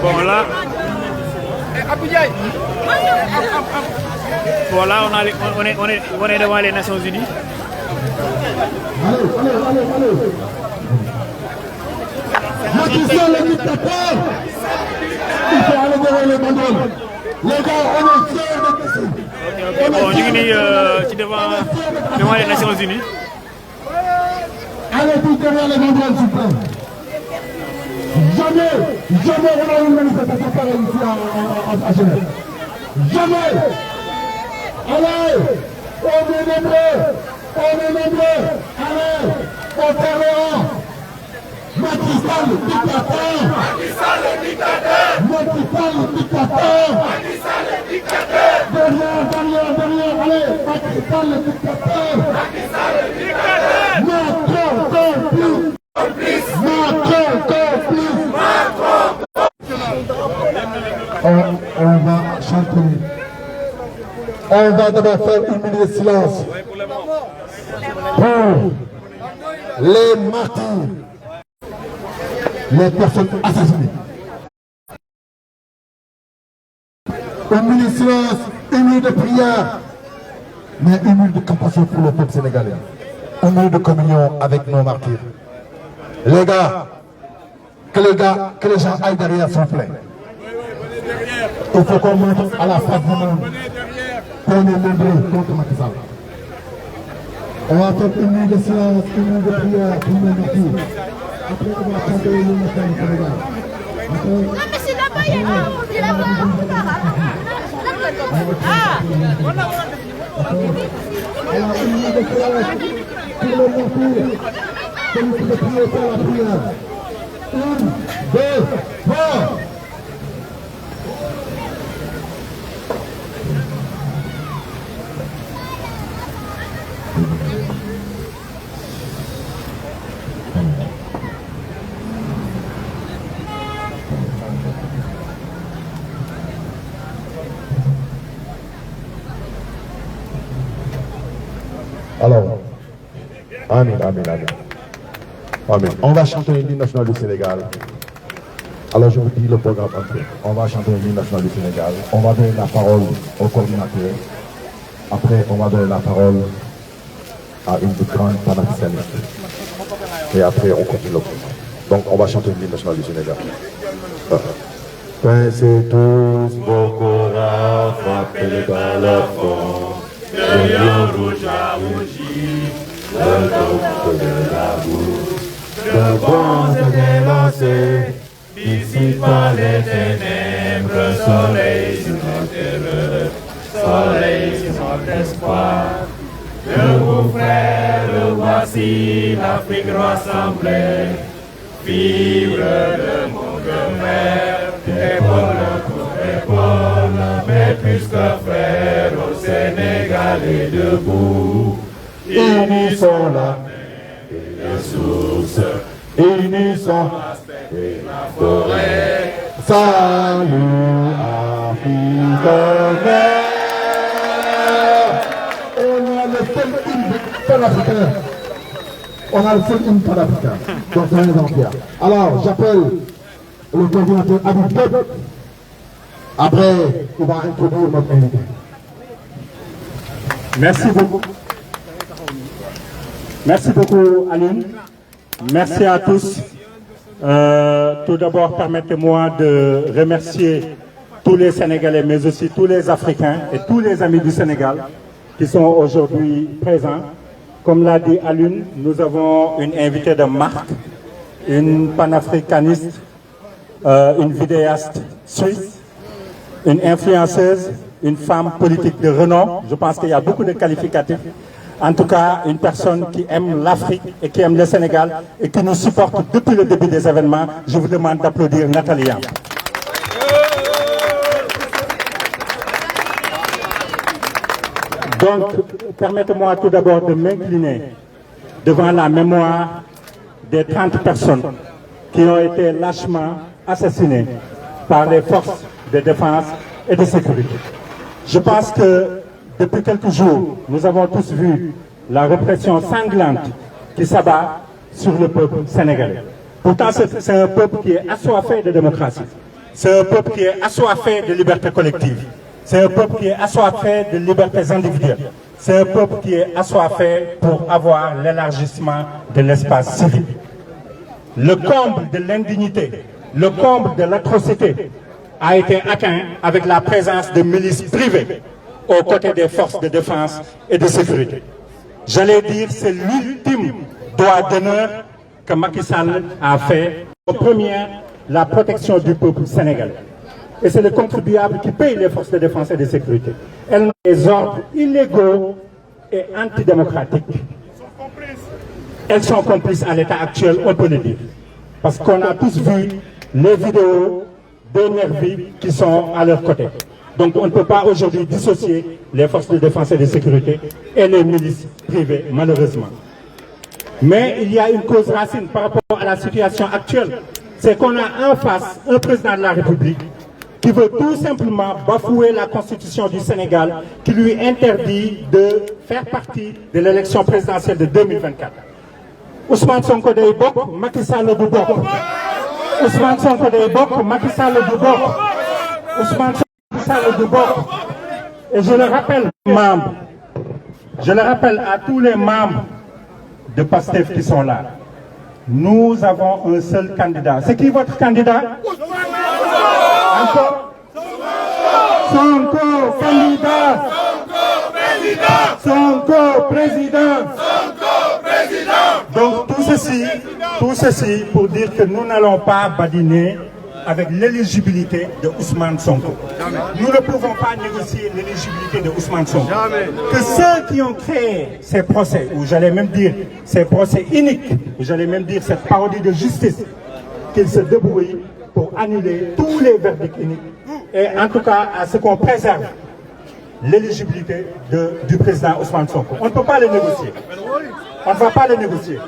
Bon là, voilà, on est devant les Nations Unies. Allez. Macky Sall le dictateur. Il faut aller devant les banderoles. Les gars, on est fiers de ici. Bon, ñu ngi nii ci devant les Nations Unies. Allez tous derrière les banderoles, s'il vous plaît. Jamais on a une manifestation pareille ici à Genève. Jamais. Allez, on est nombreux. Allez, on perd le rang. Macky Sall le dictateur. Derrière, allez, Macky Sall le dictateur. Macron complice. On va chanter. On va d'abord faire une minute de silence pour les martyrs, les personnes assassinées. Une minute de silence, une minute de prière, mais une minute de compassion pour le peuple sénégalais. Une minute de communion avec nos martyrs. Les gars, que les gens aillent derrière, s'il vous plaît. Il faut qu'on montre à la face du monde qu'on est nombreux contre Macky Sall. On va faire une minute de silence, une minute de prière pour nos martyrs. Après, on va chanter le matin au Sénégal. Non, mais c'est là-bas, il y a un, on est là-bas. Ah, Alors, une minute de silence pour nos martyrs. Celui qui veut prier pour la prière. 1, 2, 3. Alors, Amen. On va chanter l'hymne national du Sénégal. Alors je vous dis le programme entier. On va chanter l'hymne national du Sénégal. On va donner la parole au coordinateur. Après, on va donner la parole à une grande panafricaniste. Et après, on continue le programme. Donc, on va chanter l'hymne national du Sénégal. Pincez tous vos courants, frappez dans le fond. Le lion rouge a rougi, le gouffre de la boue. Le vent se délancé, dissipe par les ténèbres, soleil sur notre terreur, soleil sur notre espoir. De vos frères, voici l'Afrique rassemblée, vivre de mon mère, épaule pour épaule, mais plus que frère, au Sénégal est debout. Unissons la mer et la source, unissons l'aspect la forêt. Salut Afrique mère. On a le seul hymne panafricain. On a le seul hymne panafricain. Donc c'est un exemplaire. Alors j'appelle le coordinateur Habib Diop. Après, on va introduire notre invité. Merci beaucoup. Merci beaucoup, Aline. Merci à tous. Tout d'abord, permettez-moi de remercier tous les Sénégalais, mais aussi tous les Africains et tous les amis du Sénégal qui sont aujourd'hui présents. Comme l'a dit Aline, nous avons une invitée de marque, une panafricaniste, une vidéaste suisse, une influenceuse, une femme politique de renom. Je pense qu'il y a beaucoup de qualificatifs. En tout cas, une personne qui aime l'Afrique et qui aime le Sénégal et qui nous supporte depuis le début des événements. Je vous demande d'applaudir Nathalie Yamb. Donc, permettez-moi tout d'abord de m'incliner devant la mémoire des 30 personnes qui ont été lâchement assassinées par les forces de défense et de sécurité. Je pense que depuis quelques jours, nous avons tous vu la répression sanglante qui s'abat sur le peuple sénégalais. Pourtant, c'est un peuple qui est assoiffé de démocratie. C'est un peuple qui est assoiffé de liberté collective. C'est un peuple qui est assoiffé de libertés individuelles. C'est un peuple qui est assoiffé pour avoir l'élargissement de l'espace civil. Le comble de l'indignité, le comble de l'atrocité a été atteint avec la présence de milices privées aux côtés des forces de défense et de sécurité. J'allais dire, c'est l'ultime droit d'honneur que Macky Sall a fait. Première, la protection du peuple sénégalais. Et c'est le contribuable qui paye les forces de défense et de sécurité. Elles ont des ordres illégaux et antidémocratiques. Elles sont complices à l'état actuel, on peut le dire. Parce qu'on a tous vu les vidéos des nervis qui sont à leur côté. Donc on ne peut pas aujourd'hui dissocier les forces de défense et de sécurité et les milices privées, malheureusement. Mais il y a une cause racine par rapport à la situation actuelle. C'est qu'on a en face un président de la République qui veut tout simplement bafouer la constitution du Sénégal qui lui interdit de faire partie de l'élection présidentielle de 2024. Ousmane Sonko day bokk, Macky Sall du bokk. Ousmane Sonko day bokk, Macky Sall du bokk. Ousmane Sonko Sall du bokk. Et je le rappelle à tous les membres de PASTEF qui sont là. Nous avons un seul candidat. C'est qui votre candidat? Encore? Sonko candidat. Sonko président. Donc tout ceci pour dire que nous n'allons pas badiner avec l'éligibilité de Ousmane Sonko. Nous ne pouvons pas négocier l'éligibilité de Ousmane Sonko. Que ceux qui ont créé ces procès, ou j'allais même dire ces procès iniques, ou j'allais même dire cette parodie de justice, qu'ils se débrouillent pour annuler tous les verdicts iniques. Et en tout cas, à ce qu'on préserve l'éligibilité du président Ousmane Sonko. On ne peut pas le négocier. On ne va pas le négocier.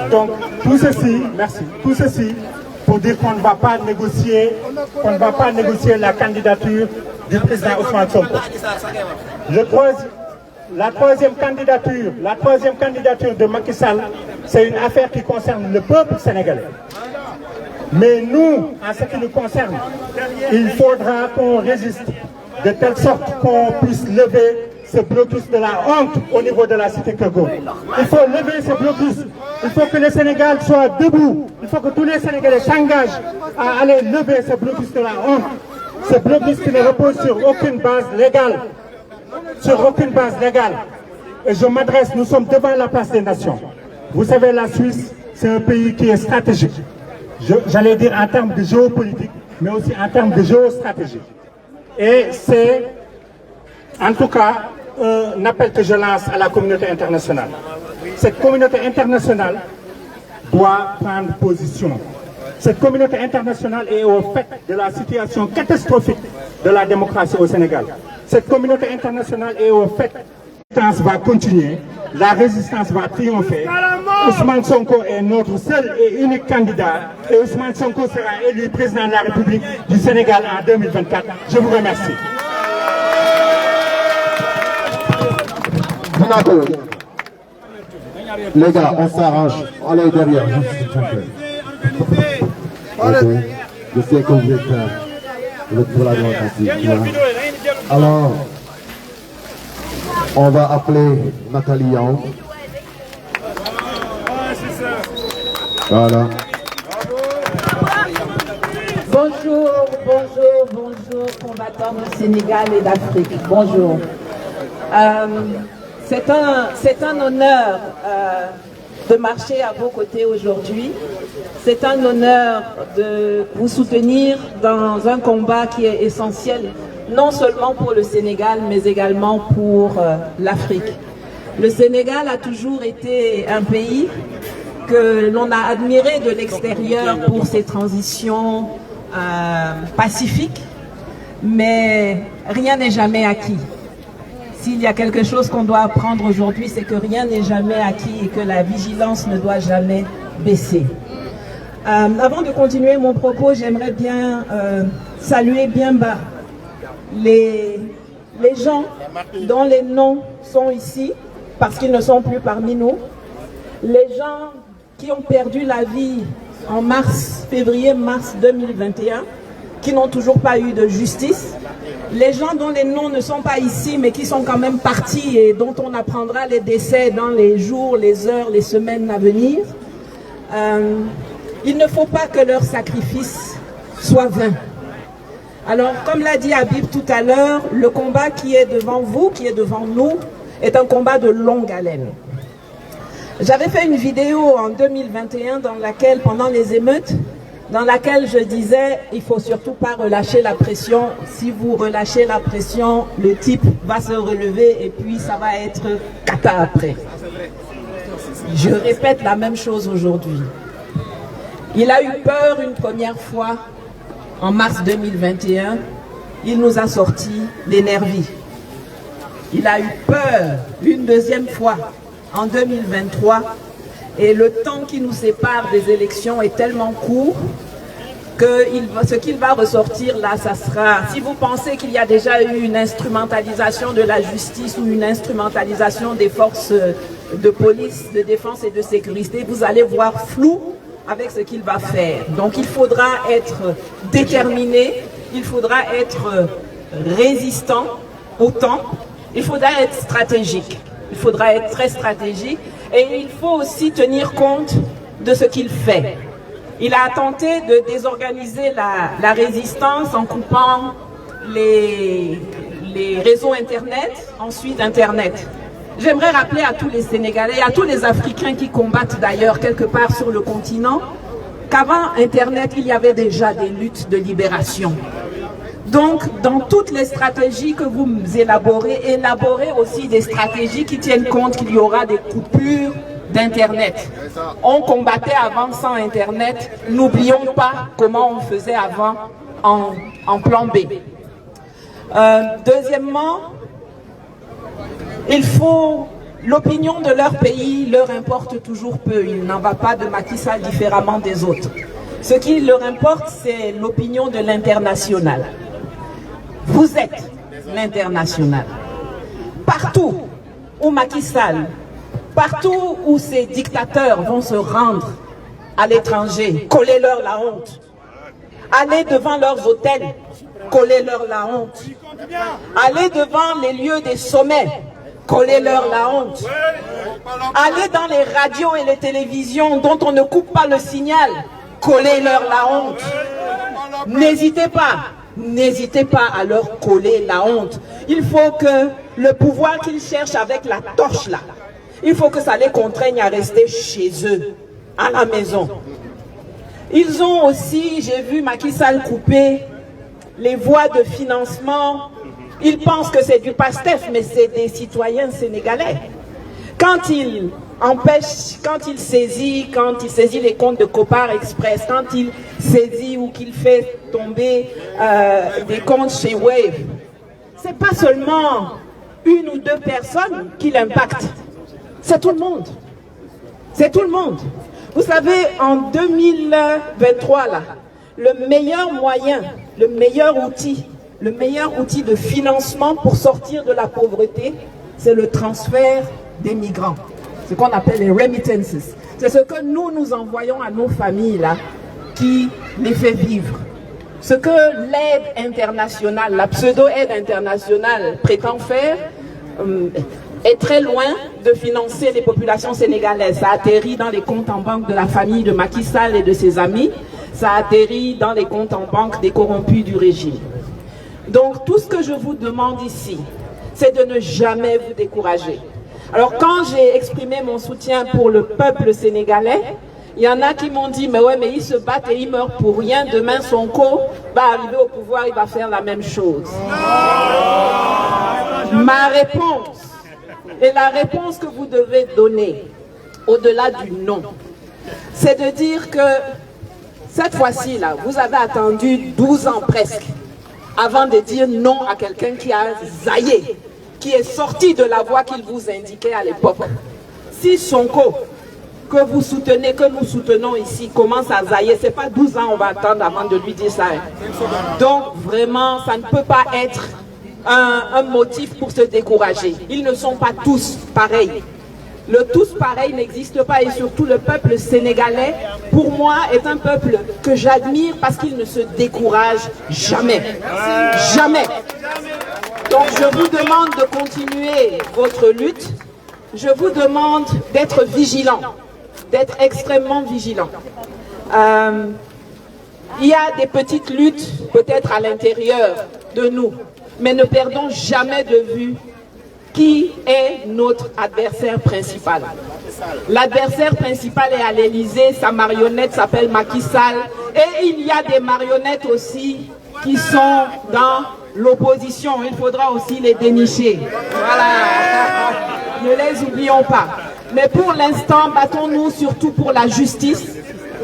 Donc tout ceci, merci, tout ceci pour dire qu'on ne va pas négocier, la candidature du président Ousmane Sonko. La troisième candidature de Macky Sall, c'est une affaire qui concerne le peuple sénégalais. Mais nous, en ce qui nous concerne, il faudra qu'on résiste de telle sorte qu'on puisse lever ce blocus de la honte au niveau de la cité Kego. Il faut lever ce blocus. Il faut que le Sénégal soit debout. Il faut que tous les Sénégalais s'engagent à aller lever ce blocus de la honte. Ce blocus qui ne repose sur aucune base légale. Et je m'adresse, nous sommes devant la place des nations. Vous savez, la Suisse, c'est un pays qui est stratégique. J'allais dire en termes de géopolitique, mais aussi en termes de géostratégie. Et c'est, en tout cas, un appel que je lance à la communauté internationale. Cette communauté internationale doit prendre position. Cette communauté internationale est au fait de la situation catastrophique de la démocratie au Sénégal. Cette communauté internationale est au fait que la résistance va continuer, la résistance va triompher. Ousmane Sonko est notre seul et unique candidat et Ousmane Sonko sera élu président de la République du Sénégal en 2024. Je vous remercie. Les gars, on s'arrange. Allez derrière, juste okay. Je sais que vous êtes pour la démocratie. Alors, on va appeler Nathalie Young. Voilà. Bonjour, combattants du Sénégal et d'Afrique. Bonjour. C'est un honneur de marcher à vos côtés aujourd'hui. C'est un honneur de vous soutenir dans un combat qui est essentiel, non seulement pour le Sénégal, mais également pour l'Afrique. Le Sénégal a toujours été un pays que l'on a admiré de l'extérieur pour ses transitions pacifiques, mais rien n'est jamais acquis. S'il y a quelque chose qu'on doit apprendre aujourd'hui, c'est que rien n'est jamais acquis et que la vigilance ne doit jamais baisser. Avant de continuer mon propos, j'aimerais bien saluer bien bas les gens dont les noms sont ici, parce qu'ils ne sont plus parmi nous, les gens qui ont perdu la vie en février-mars 2021, qui n'ont toujours pas eu de justice, les gens dont les noms ne sont pas ici, mais qui sont quand même partis et dont on apprendra les décès dans les jours, les heures, les semaines à venir. Il ne faut pas que leur sacrifice soit vain. Alors, comme l'a dit Habib tout à l'heure, le combat qui est devant vous, qui est devant nous, est un combat de longue haleine. J'avais fait une vidéo en 2021 dans laquelle, pendant les émeutes, dans laquelle je disais, il ne faut surtout pas relâcher la pression. Si vous relâchez la pression, le type va se relever et puis ça va être cata après. Je répète la même chose aujourd'hui. Il a eu peur une première fois en mars 2021. Il nous a sorti les nervis. Il a eu peur une deuxième fois en 2023. Et le temps qui nous sépare des élections est tellement court que ce qu'il va ressortir là, ça sera... Si vous pensez qu'il y a déjà eu une instrumentalisation de la justice ou une instrumentalisation des forces de police, de défense et de sécurité, vous allez voir flou avec ce qu'il va faire. Donc il faudra être déterminé, il faudra être résistant au temps, il faudra être stratégique. Il faudra être très stratégique et il faut aussi tenir compte de ce qu'il fait. Il a tenté de désorganiser la résistance en coupant les réseaux Internet, ensuite Internet. J'aimerais rappeler à tous les Sénégalais et à tous les Africains qui combattent d'ailleurs quelque part sur le continent qu'avant Internet, il y avait déjà des luttes de libération. Donc, dans toutes les stratégies que vous élaborez, élaborez aussi des stratégies qui tiennent compte qu'il y aura des coupures d'Internet. On combattait avant sans Internet, n'oublions pas comment on faisait avant en plan B. Deuxièmement, l'opinion de leur pays leur importe toujours peu. Il n'en va pas de Macky Sall différemment des autres. Ce qui leur importe, c'est l'opinion de l'international. Vous êtes l'international. Partout où Macky Sall, partout où ces dictateurs vont se rendre à l'étranger, collez-leur la honte. Allez devant leurs hôtels, collez-leur la honte. Allez devant les lieux des sommets, collez-leur la honte. Allez dans les radios et les télévisions dont on ne coupe pas le signal, collez-leur la honte. N'hésitez pas à leur coller la honte. Il faut que le pouvoir qu'ils cherchent avec la torche là, il faut que ça les contraigne à rester chez eux, à la maison. Ils ont aussi, j'ai vu Macky Sall couper les voies de financement. Ils pensent que c'est du PASTEF, mais c'est des citoyens sénégalais. Quand il empêche, quand il saisit les comptes de Copar Express, quand il saisit ou qu'il fait tomber des comptes chez Wave, c'est pas seulement une ou deux personnes qui l'impactent, c'est tout le monde. C'est tout le monde. Vous savez, en 2023, là, le meilleur moyen, le meilleur outil de financement pour sortir de la pauvreté, c'est le transfert des migrants. Ce qu'on appelle les remittances. C'est ce que nous envoyons à nos familles là, qui les fait vivre. Ce que l'aide internationale, la pseudo-aide internationale prétend faire, est très loin de financer les populations sénégalaises. Ça atterrit dans les comptes en banque de la famille de Macky Sall et de ses amis. Ça atterrit dans les comptes en banque des corrompus du régime. Donc tout ce que je vous demande ici, c'est de ne jamais vous décourager. Alors quand j'ai exprimé mon soutien pour le peuple sénégalais, il y en a qui m'ont dit, mais ouais, mais ils se battent et ils meurent pour rien. Demain, Sonko va arriver au pouvoir, il va faire la même chose. Ma réponse, et la réponse que vous devez donner, au-delà du non, c'est de dire que cette fois-ci, là, vous avez attendu 12 ans presque avant de dire non à quelqu'un qui a zaillé, qui est sorti de la voie qu'il vous indiquait à l'époque. Si Sonko que vous soutenez, que nous soutenons ici, commence à zailler. C'est pas 12 ans on va attendre avant de lui dire ça. Donc vraiment, ça ne peut pas être un motif pour se décourager. Ils ne sont pas tous pareils. Le tous pareil n'existe pas, et surtout le peuple sénégalais, pour moi, est un peuple que j'admire parce qu'il ne se décourage jamais. Jamais. Donc je vous demande de continuer votre lutte. Je vous demande d'être vigilant, d'être extrêmement vigilant. Il y a des petites luttes peut-être à l'intérieur de nous, mais ne perdons jamais de vue qui est notre adversaire principal. L'adversaire principal est à l'Élysée, sa marionnette s'appelle Macky Sall, et il y a des marionnettes aussi qui sont dans l'opposition. Il faudra aussi les dénicher. Voilà, ne les oublions pas. Mais pour l'instant, battons-nous surtout pour la justice.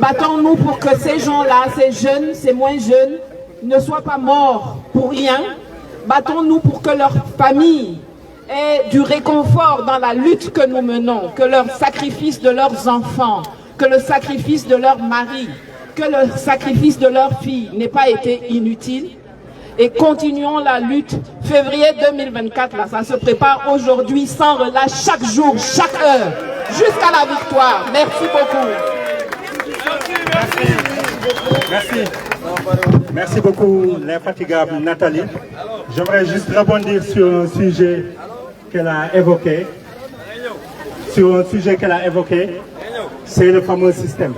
Battons-nous pour que ces gens-là, ces jeunes, ces moins jeunes, ne soient pas morts pour rien. Battons-nous pour que leurs familles aient du réconfort dans la lutte que nous menons, que le sacrifice de leurs enfants, que le sacrifice de leurs maris, que le sacrifice de leurs filles n'ait pas été inutile. Et continuons la lutte. Février 2024, là, ça se prépare aujourd'hui sans relâche, chaque jour, chaque heure, jusqu'à la victoire. Merci beaucoup. Merci. Merci beaucoup, l'infatigable Nathalie. J'aimerais juste rebondir sur un sujet qu'elle a évoqué. C'est le fameux système.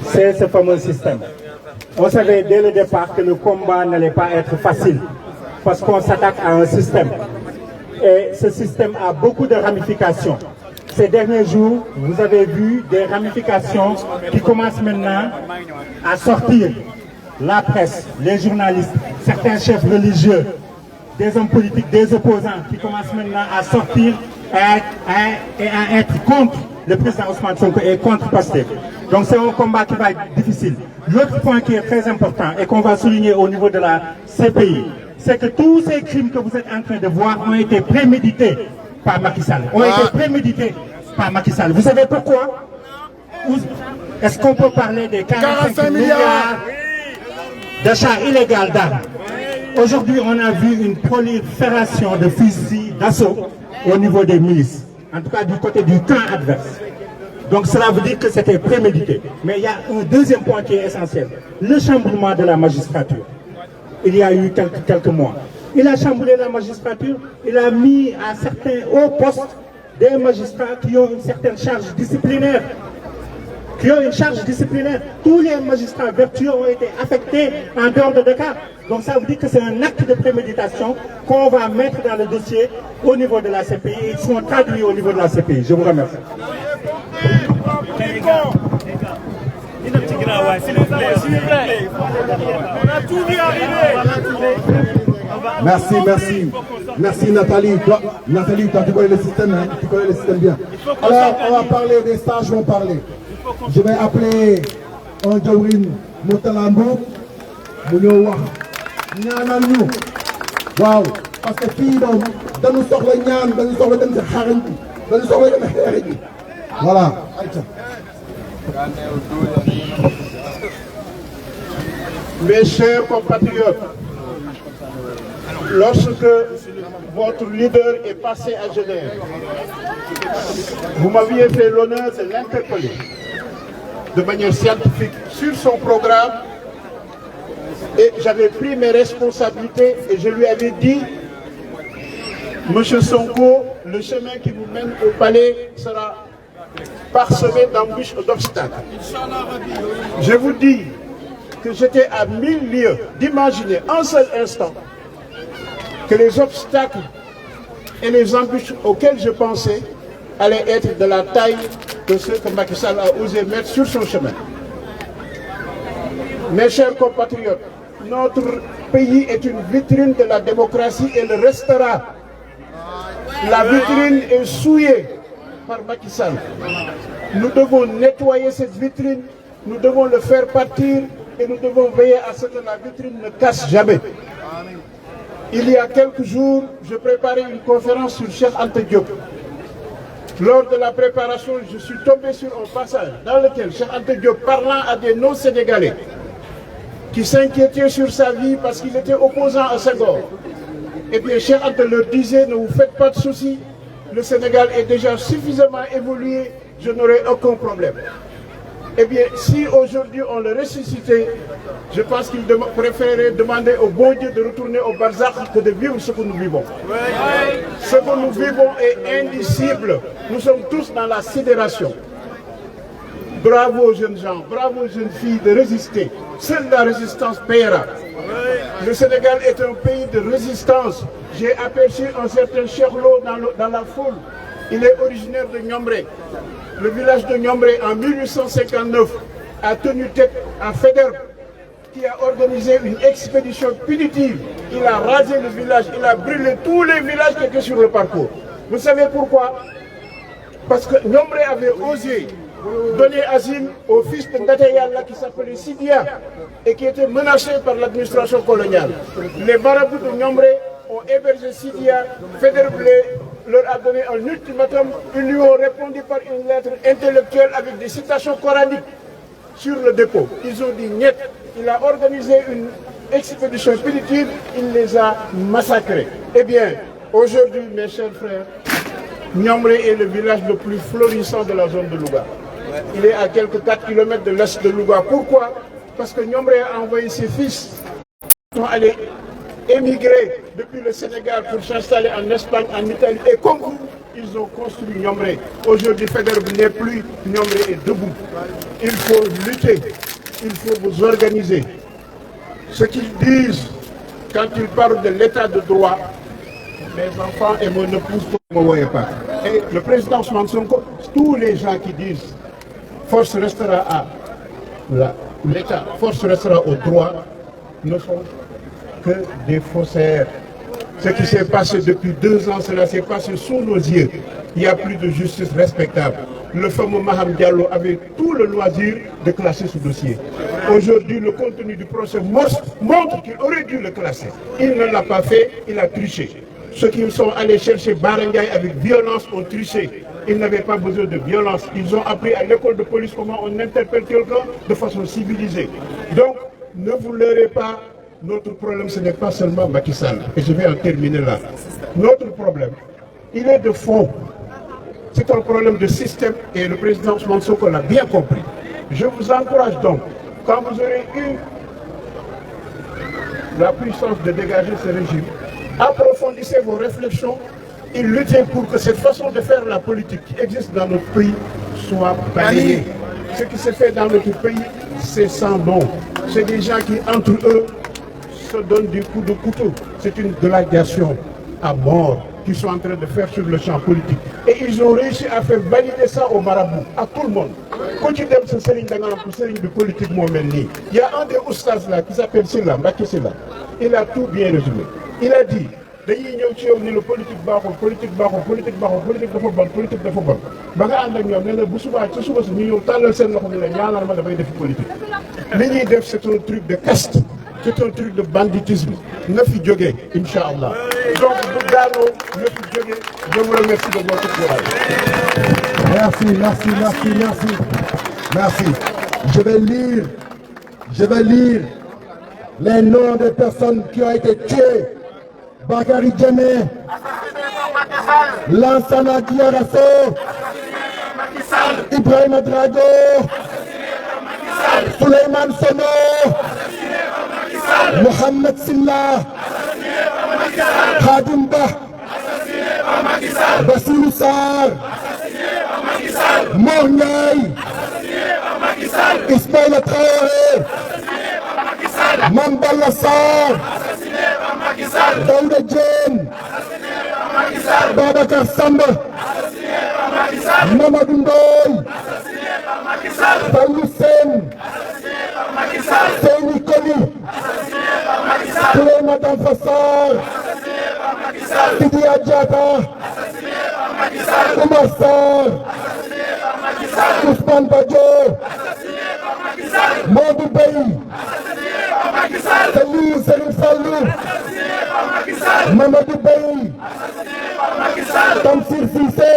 C'est ce fameux système. On savait dès le départ que le combat n'allait pas être facile parce qu'on s'attaque à un système. Et ce système a beaucoup de ramifications. Ces derniers jours, vous avez vu des ramifications qui commencent maintenant à sortir. La presse, les journalistes, certains chefs religieux, des hommes politiques, des opposants qui commencent maintenant à sortir et à être contre le président Ousmane Sonko et contre Pastef. Donc c'est un combat qui va être difficile. L'autre point qui est très important et qu'on va souligner au niveau de la CPI, c'est que tous ces crimes que vous êtes en train de voir ont été prémédités par Macky Sall. Vous savez pourquoi? Est-ce qu'on peut parler des 45 milliards d'achats illégaux d'armes? Aujourd'hui, on a vu une prolifération de fusils d'assaut au niveau des milices, en tout cas du côté du camp adverse. Donc cela veut dire que c'était prémédité. Mais il y a un deuxième point qui est essentiel, le chamboulement de la magistrature. Il y a eu quelques mois. Il a chamboulé la magistrature, il a mis à certains hauts postes des magistrats qui ont une certaine charge disciplinaire. Tous les magistrats vertueux ont été affectés en dehors de Dakar. Donc ça veut dire que c'est un acte de préméditation qu'on va mettre dans le dossier au niveau de la CPI et ils seront traduits au niveau de la CPI. Je vous remercie. On a tout vu arriver. Merci Nathalie. Nathalie, toi, tu connais le système, hein? Tu connais le système bien. Alors, on va parler, des sages vont parler. Je vais appeler un Jawrin Moutalambo. Wow, parce que fii moom dañu soxla ñaan, dañu soxla dem ci xarañ bi, dañu soxla dem xeex bi. Voilà. Mes chers compatriotes, lorsque votre leader est passé à Genève, vous m'aviez fait l'honneur de l'interpeller de manière scientifique sur son programme et j'avais pris mes responsabilités et je lui avais dit, Monsieur Sonko, le chemin qui vous mène au palais sera parsemé d'embûches et d'obstacles. Je vous dis que j'étais à 1000 lieues d'imaginer un seul instant que les obstacles et les embûches auxquelles je pensais allaient être de la taille de ceux que Macky Sall a osé mettre sur son chemin. Mes chers compatriotes, notre pays est une vitrine de la démocratie et le restera. La vitrine est souillée par Macky Sall. Nous devons nettoyer cette vitrine, nous devons le faire partir et nous devons veiller à ce que la vitrine ne casse jamais. Il y a quelques jours, je préparais une conférence sur Cheikh Anta Diop. Lors de la préparation, je suis tombé sur un passage dans lequel Cheikh Anta Diop, parlant à des non-sénégalais qui s'inquiétaient sur sa vie parce qu'il était opposant à Senghor, eh bien Cheikh Anta leur disait, ne vous faites pas de soucis, le Sénégal est déjà suffisamment évolué, je n'aurai aucun problème. Eh bien, si aujourd'hui on le ressuscitait, je pense qu'il préférerait demander au bon Dieu de retourner au barzakh que de vivre ce que nous vivons. Ce que nous vivons est indicible. Nous sommes tous dans la sidération. Bravo jeunes gens, bravo jeunes filles de résister. Seule la résistance paiera. Le Sénégal est un pays de résistance. J'ai aperçu un certain Cherlo dans la foule. Il est originaire de Niombré. Le village de Niombré, en 1859, a tenu tête à Faidherbe, qui a organisé une expédition punitive. Il a rasé le village, il a brûlé tous les villages qui étaient sur le parcours. Vous savez pourquoi? Parce que Niombré avait osé donner asile au fils de Ndatayalla qui s'appelait Sidia et qui était menacé par l'administration coloniale. Les marabouts de Niombré ont hébergé Sidia, Faidherbe leur a donné un ultimatum, ils lui ont répondu par une lettre intellectuelle avec des citations coraniques sur le dépôt. Ils ont dit niet. Il a organisé une expédition punitive, il les a massacrés. Eh bien, aujourd'hui, mes chers frères, Niombré est le village le plus florissant de la zone de Louga. Il est à quelques 4 km de l'est de Louga. Pourquoi? Parce que Niombré a envoyé ses fils qui sont allés émigrer depuis le Sénégal pour s'installer en Espagne, en Italie. Et comme vous, ils ont construit Niombré. Aujourd'hui, Faidherbe n'est plus, Niombré est debout. Il faut lutter, il faut vous organiser. Ce qu'ils disent quand ils parlent de l'état de droit, mes enfants et mon épouse ne me voyaient pas. Et le président Ousmane Sonko, tous les gens qui disent force restera à l'État, force restera au droit, ne sont que des faussaires. Ce qui s'est passé depuis 2 ans, cela s'est passé sous nos yeux. Il n'y a plus de justice respectable. Le fameux Maham Diallo avait tout le loisir de classer ce dossier. Aujourd'hui, le contenu du procès montre qu'il aurait dû le classer. Il ne l'a pas fait, il a triché. Ceux qui sont allés chercher Barangay avec violence ont triché. Ils n'avaient pas besoin de violence. Ils ont appris à l'école de police comment on interpelle quelqu'un de façon civilisée. Donc, ne vous leurrez pas. Notre problème, ce n'est pas seulement Macky Sall. Et je vais en terminer là. Notre problème, il est de fond. C'est un problème de système et le président Ousmane Sonko l'a bien compris. Je vous encourage donc, quand vous aurez eu la puissance de dégager ce régime, approfondissez vos réflexions et luttez pour que cette façon de faire la politique qui existe dans notre pays soit balayée. Ce qui se fait dans notre pays, c'est sans nom. C'est des gens qui, entre eux, se donnent des coups de couteau. C'est une gladiation à mort qu'ils sont en train de faire sur le champ politique. Et ils ont réussi à faire valider ça au marabout, à tout le monde. Quand tu donnes ce sérigne de politique, il y a un des oustas là qui s'appelle Silla, Mbaki Silla. Il a tout bien résumé. Il a dit, dañuy ñëw ci yow ni la politique baaxul politique baaxul politique baaxul politique dafa bon politique dafa bon ba nga ànd ak ñoom ne la bu subaa ci suba si ñu ñëw tàllal seen loxo ni la ñaanal ma damay def politique. Li ñuy def c'est un truc de caste, c'est un truc de banditisme. Na fi jógee Inch'Allah. Donc bu daanoo na fi jógee. Je vous remercie de votre courage. Merci. Je vais lire les noms des personnes qui ont été tuées. Bakary Djemé, Lansana Diarasso, Ibrahima Drago, Souleymane Sono, Mohamed Silla, Khadim Ba, Bassirou Sarr, Mor Ndiaye, Ismaïla Traoré, Mame Balla Sarr, Daouda Diène, Babacar Samba, Mamadou Ndoye, Fallou Sène, Seyni Koli, Souleymane Danfa Sarr, Sidiya Diatta, Oumar Sarr, Ousmane Badjo, Modou Bey, Serigne Fallou, Mamadou Bey, Tamsir Cissé,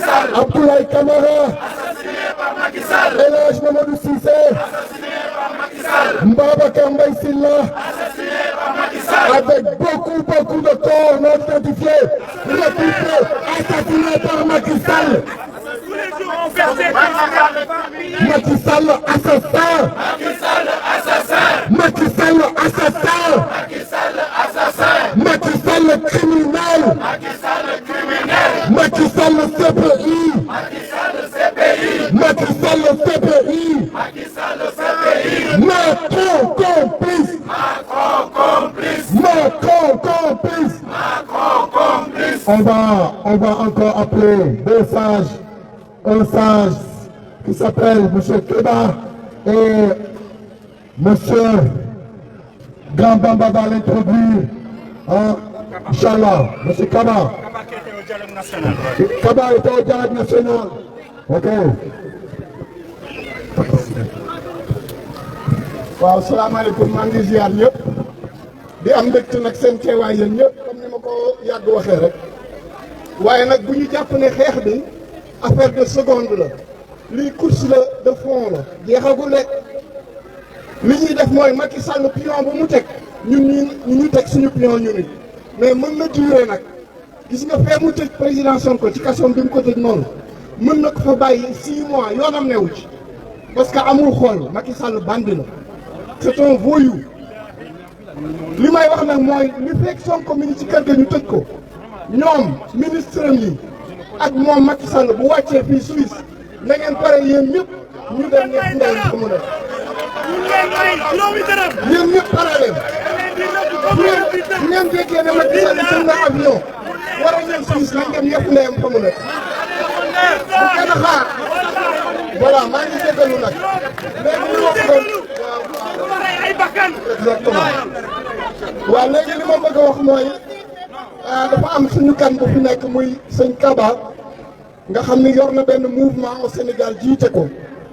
Abdoulaye Camara, El Hadj Mamadou Cissé, Babacar Mbaye Sylla, avec beaucoup de corps non identifiés, assassinés par Macky Sall. Macky Sall assassin. Macky Sall assassin. Macky Sall criminel. Macky Sall CPI. Macky Sall CPI. Macron complice. Macron complice. On va encore appeler deux sages. Un sage qui s'appelle M. Keba et M. Gambamba va l'introduire. Inch'Allah, M. Kaba. Kaba était au dialogue national. Ok. waaw salaamaaleykum maa ngi ziar ñëpp di am mbégte nag seen teewaay yéen ñëpp comme ni ma ko yàgg waxee rek waaye nag bu ñu jàpp ne xeex bi affaire de seconde la lii course la de fond la jeexagul rek li ñuy def mooy Macky Sall pion bu mu teg ñun ñu teg suñu pion ñu nit mais mën na durer nag gis nga fee mu tëj président Sonko ci kasoom bi mu ko tëj noonu mën na ko fa bàyyi 6 mois yoonam newu ci parce que amul xool Macky Sall bandi la c'est un voyou li may wax nag mooy li fekk Sonko mi ngi ci kër ga ñu tëj ko ñoom ministre yi ak moom Macky Sall bu wàccee fii Suisse na ngeen pare yéen ñëpp ñu dem ñëpp ndey ko mu def yéen ñëpp pare leen bu ngeen déggee ne Macky Sall jël na avion war a ñëw Suisse nañ dem ñëpp ndeyam ko mu def bu kenn xaar voilà maa ngi déggalu nag léegi li ma bëgg exactement waaw léegi li ma bëgg a wax mooy dafa am suñu kan bu fi nekk muy sëñ Kaba nga xam ni yor na benn mouvement au Sénégal jiite ko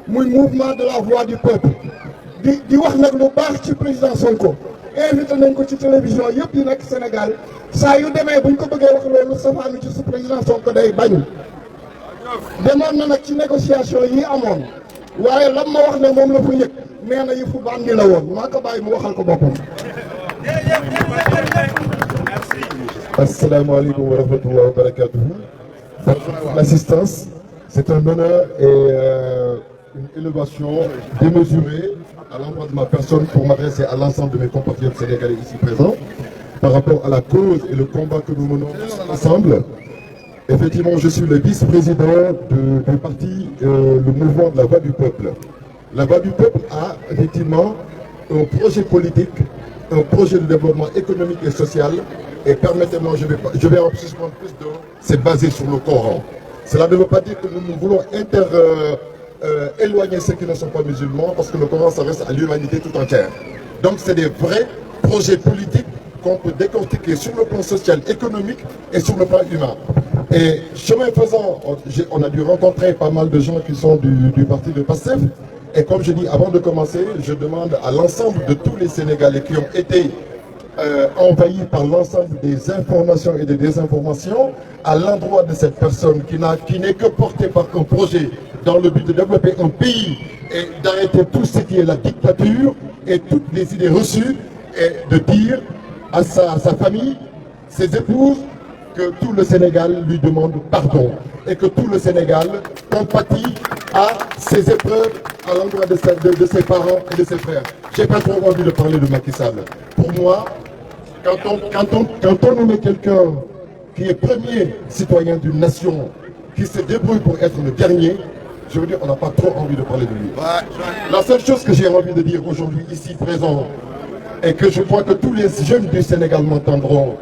muy mouvement de la voix du peuple di wax nag lu baax ci président Sonko invité nañ ko ci télévision yëpp yi nekk Sénégal saa yu demee buñ ko bëggee wax loolu safaanu ci su président Sonko day bañ demoon na nag ci négociation yi amoon waaye lam ma wax ne moom la fa yëg nee na yëfu bandi la woon maa ko bàyyi mu waxal ko boppam. Assalamu alaikum wa rahmatullahi wa barakatuh. L'assistance, c'est un honneur et une élévation démesurée à l'endroit de ma personne pour m'adresser à l'ensemble de mes compatriotes sénégalais ici présents par rapport à la cause et le combat que nous menons ensemble. Effectivement, je suis le vice-président du parti, le mouvement de la Voix du Peuple. La Voix du Peuple a effectivement un projet politique, un projet de développement économique et social. Et permettez-moi, je vais en plus de... C'est basé sur le Coran. Cela ne veut pas dire que nous voulons éloigner ceux qui ne sont pas musulmans, parce que le Coran s'adresse à l'humanité tout entière. Donc c'est des vrais projets politiques qu'on peut décortiquer sur le plan social, économique et sur le plan humain. Et chemin faisant, on a dû rencontrer pas mal de gens qui sont du parti de PASTEF. Et comme je dis, avant de commencer, je demande à l'ensemble de tous les Sénégalais qui ont été envahis par l'ensemble des informations et des désinformations à l'endroit de cette personne qui n'est que portée par un projet dans le but de développer un pays et d'arrêter tout ce qui est la dictature et toutes les idées reçues et de dire à sa famille, ses épouses, que tout le Sénégal lui demande pardon et que tout le Sénégal compatit à ses épreuves à l'endroit de ses parents et de ses frères. J'ai pas trop envie de parler de Macky Sall. Pour moi, quand on nomme quelqu'un qui est premier citoyen d'une nation, qui se débrouille pour être le dernier, je veux dire, on n'a pas trop envie de parler de lui. La seule chose que j'ai envie de dire aujourd'hui ici présent, et que je crois que tous les jeunes du Sénégal m'entendront,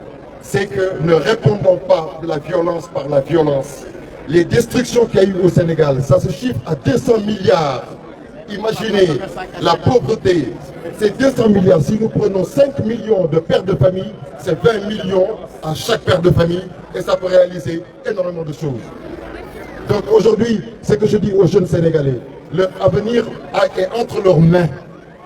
c'est que ne répondons pas de la violence par la violence. Les destructions qu'il y a eu au Sénégal, ça se chiffre à 200 milliards. Imaginez la pauvreté. Ces 200 milliards, si nous prenons 5 millions de pères de famille, c'est 20 millions à chaque père de famille et ça peut réaliser énormément de choses. Donc aujourd'hui, ce que je dis aux jeunes Sénégalais, leur avenir est entre leurs mains.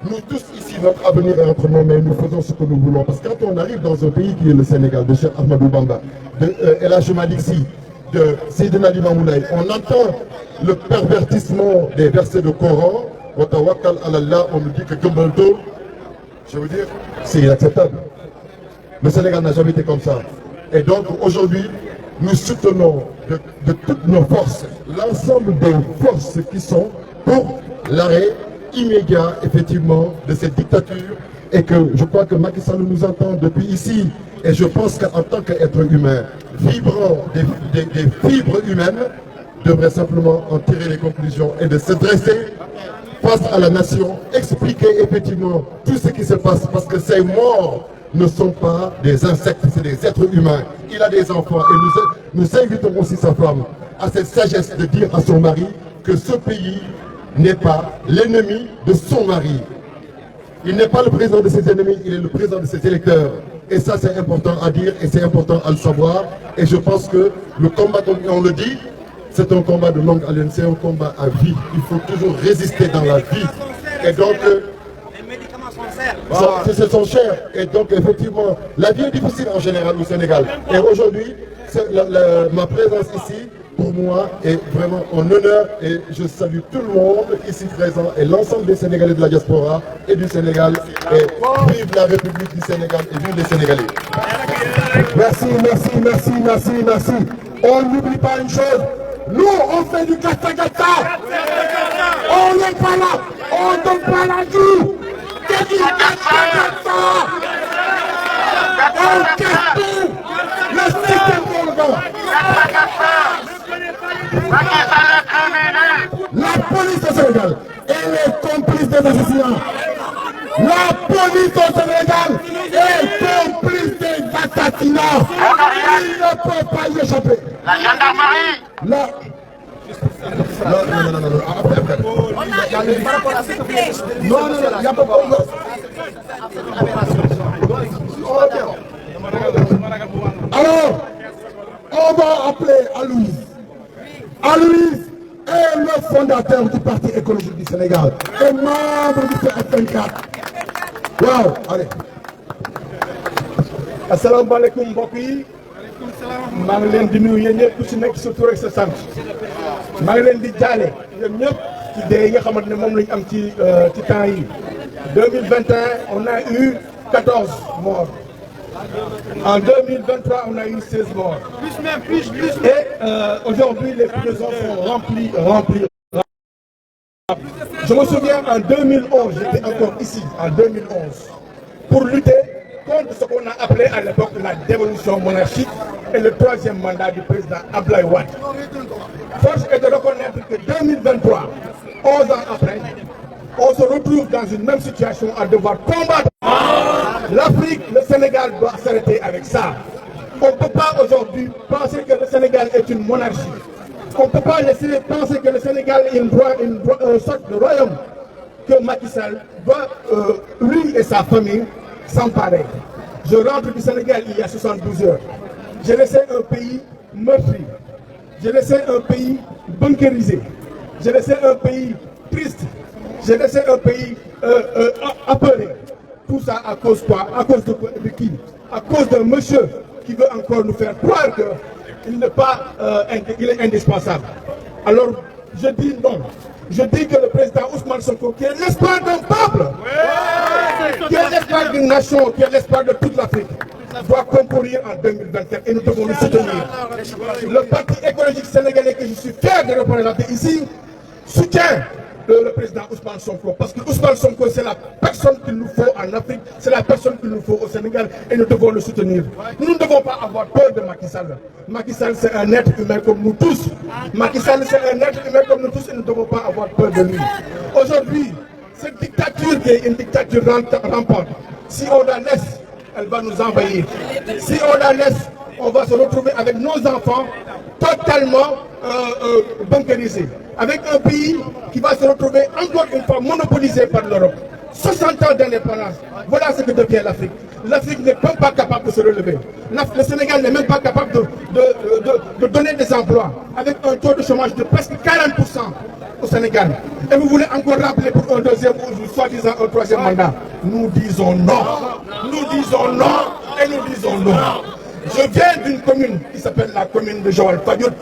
Nous tous ici, notre avenir est entre nos mains, nous faisons ce que nous voulons. Parce que quand on arrive dans un pays qui est le Sénégal, de Cheikh Ahmadou Bamba, de El Hadj Malick Sy, de Seydina Limamoulaye, on entend le pervertissement des versets de Coran. Wa tawakkal ala Allah, on nous dit que Gumbalto, je veux dire, c'est inacceptable. Le Sénégal n'a jamais été comme ça. Et donc aujourd'hui, nous soutenons de toutes nos forces l'ensemble des forces qui sont pour l'arrêt immédiat, effectivement, de cette dictature. Et que je crois que Macky Sall nous entend depuis ici. Et je pense qu'en tant qu'être humain, vibrant des fibres humaines, devrait simplement en tirer les conclusions et de se dresser face à la nation, expliquer effectivement tout ce qui se passe, parce que ces morts ne sont pas des insectes, c'est des êtres humains. Il a des enfants et nous invitons aussi sa femme à cette sagesse de dire à son mari que ce pays n'est pas l'ennemi de son mari. Il n'est pas le président de ses ennemis, il est le président de ses électeurs. Et ça, c'est important à dire et c'est important à le savoir. Et je pense que le combat, comme on le dit, c'est un combat de longue haleine, c'est un combat à vie. Il faut toujours résister dans la vie. Et donc, les médicaments sont chers. sont chers. Et donc, effectivement, la vie est difficile en général au Sénégal. Et aujourd'hui, ma présence ici, pour moi, est vraiment un honneur. Et je salue tout le monde ici présent et l'ensemble des Sénégalais de la diaspora et du Sénégal. Et vive la République du Sénégal et vive les Sénégalais. Merci, merci, merci, merci, merci. On n'oublie pas une chose. Nous, on fait du gata-gata. On n'est pas là. On ne donne pas la vie. C'est du gata-gata. On casse le système Golga. La police au Sénégal, elle est complice des assassinats. La police au Sénégal est complice des assassinats. Il ne peut pas y échapper. La gendarmerie. Il n'y a pas de Alors, on va appeler Aloïse. Aloïse est le fondateur du Parti écologique du Sénégal et membre du F24. Wow, allez. Assalamu alaikum mbokk yi. maa ngi leen di nuyu yéen ñëpp ku ci nekk sa tur ak sa sant. maa ngi leen di jaale yéen ñëpp ci dee yi nga xamante ne moom lañ am ci temps yi. 2021 on a eu 14 morts. En 2023 on a eu 16 morts. Et aujourd'hui les prisons sont remplies. Je me souviens en 2011, j'étais encore ici en 2011 pour lutter contre ce qu'on a appelé à l'époque la dévolution monarchique et le troisième mandat du président Abdoulaye Wade. Force est de reconnaître que 2023, 11 ans après, on se retrouve dans une même situation à devoir combattre. L'Afrique, le Sénégal doit s'arrêter avec ça. On ne peut pas aujourd'hui penser que le Sénégal est une monarchie. On ne peut pas laisser penser que le Sénégal est une sorte de royaume que Macky Sall doit, lui et sa famille, s'emparer. Je rentre du Sénégal il y a 72 heures. J'ai laissé un pays meurtri. J'ai laissé un pays bunkérisé. J'ai laissé un pays triste. J'ai laissé un pays apeuré. Tout ça à cause de quoi? À cause de qui? À cause d'un monsieur qui veut encore nous faire croire qu'il n'est pas il est indispensable. Alors, je dis non. Je dis que le président Ousmane Sonko, qui est l'espoir d'un peuple, qui est l'espoir d'une nation, qui est l'espoir de toute l'Afrique, doit concourir en 2024 et nous devons le soutenir. Le Parti écologique sénégalais que je suis fier de représenter ici soutient le président Ousmane Sonko, parce que Ousmane Sonko c'est la personne qu'il nous faut en Afrique, c'est la personne qu'il nous faut au Sénégal et nous devons le soutenir. Nous ne devons pas avoir peur de Macky Sall. Macky Sall c'est un être humain comme nous tous. Macky Sall c'est un être humain comme nous tous et nous ne devons pas avoir peur de lui. Aujourd'hui, cette dictature qui est une dictature rampante, si on la laisse, elle va nous envahir. Si on la laisse, on va se retrouver avec nos enfants totalement bunkérisés. Avec un pays qui va se retrouver encore une fois monopolisé par l'Europe. 60 ans d'indépendance, voilà ce que devient l'Afrique. L'Afrique n'est même pas capable de se relever. Le Sénégal n'est même pas capable de donner des emplois, avec un taux de chômage de presque 40% au Sénégal. Et vous voulez encore rappeler pour un deuxième ou soi-disant un troisième mandat. Nous disons non. Nous disons non et nous disons non. Je viens d'une commune qui s'appelle la commune de Joal Fadiouth,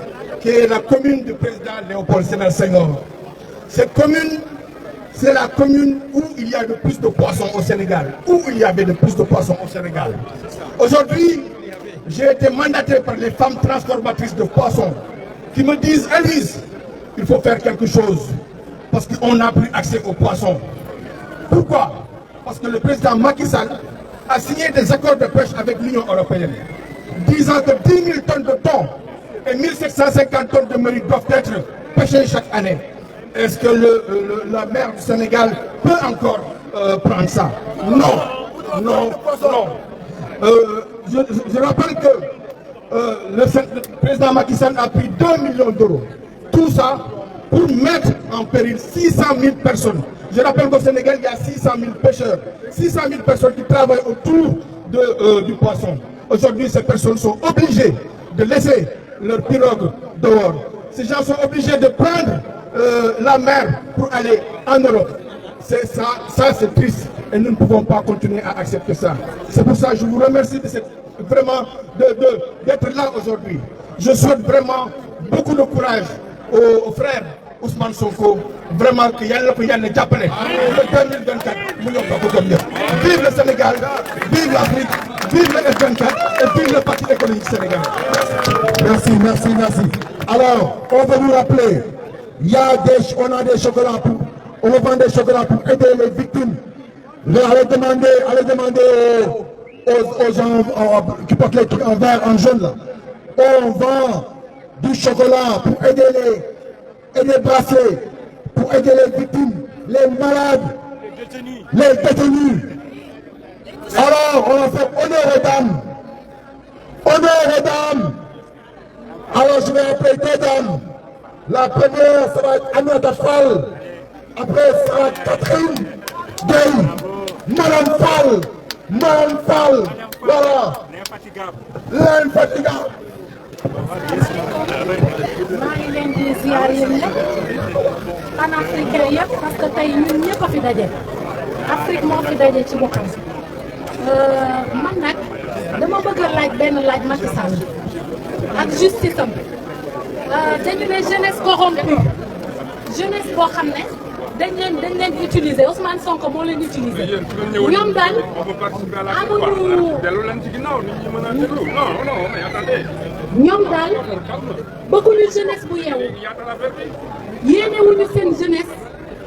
qui est la commune du président Léopold Sédar Senghor. Cette commune, c'est la commune où il y a le plus de poissons au Sénégal, où il y avait le plus de poissons au Sénégal. Aujourd'hui, j'ai été mandaté par les femmes transformatrices de poissons qui me disent, Élise, il faut faire quelque chose parce qu'on n'a plus accès aux poissons. Pourquoi? Parce que le président Macky Sall a signé des accords de pêche avec l'Union européenne, disant que 10 000 tonnes de thon et 1750 tonnes de mérite doivent être pêchées chaque année. Est-ce que la mer du Sénégal peut encore prendre ça? Non, non, non. Je rappelle que le président Macky Sall a pris 2 millions d'euros. Tout ça pour mettre en péril 600 000 personnes. Je rappelle qu'au Sénégal, il y a 600 000 pêcheurs, 600 000 personnes qui travaillent autour du poisson. Aujourd'hui, ces personnes sont obligées de laisser leur pirogue dehors. Ces gens sont obligés de prendre la mer pour aller en Europe. C'est ça c'est triste et nous ne pouvons pas continuer à accepter ça. C'est pour ça que je vous remercie de d'être là aujourd'hui. Je souhaite vraiment beaucoup de courage aux frères Ousmane Sonko, vraiment que yàlla ko yàlla jàppale. Le 2024 mu yokk ko gëm ñëpp. Vive le Sénégal, vive l'Afrique, vive le F24 et vive le Parti économique sénégalais. Merci, merci, merci. Alors, on veut vous rappeler, on a des chocolats on vend des chocolats pour aider les victimes. Allez demander aux gens qui portent les trucs en vert, en jaune là. On vend du chocolat pour aider les bracelets, pour aider les victimes, les malades, les détenus. Alors, on va faire honneur aux dames. Honneur aux dames. Alors, je vais appeler deux dames. La première, ça va être Aminata Fall. Après, ça va être Catherine Gueye. Madame Fall. Madame Fall. Voilà. L'infatigable. maa ngi leen di ziar yéen ñëpp panafricain yëpp parce que tey ñun ñëpp a fi daje Afrique moo fi daje ci boppam man nag dama bëgg a laaj benn laaj Macky Sall ak justice am dañu ne jeunesse corrompue jeunesse boo xam ne dañ leen utiliser Ousmane Sonko moo leen utiliser ñoom daal ñoom daal bëgguñu jeunesse bu yeewu yéenewuñu seen jeunesse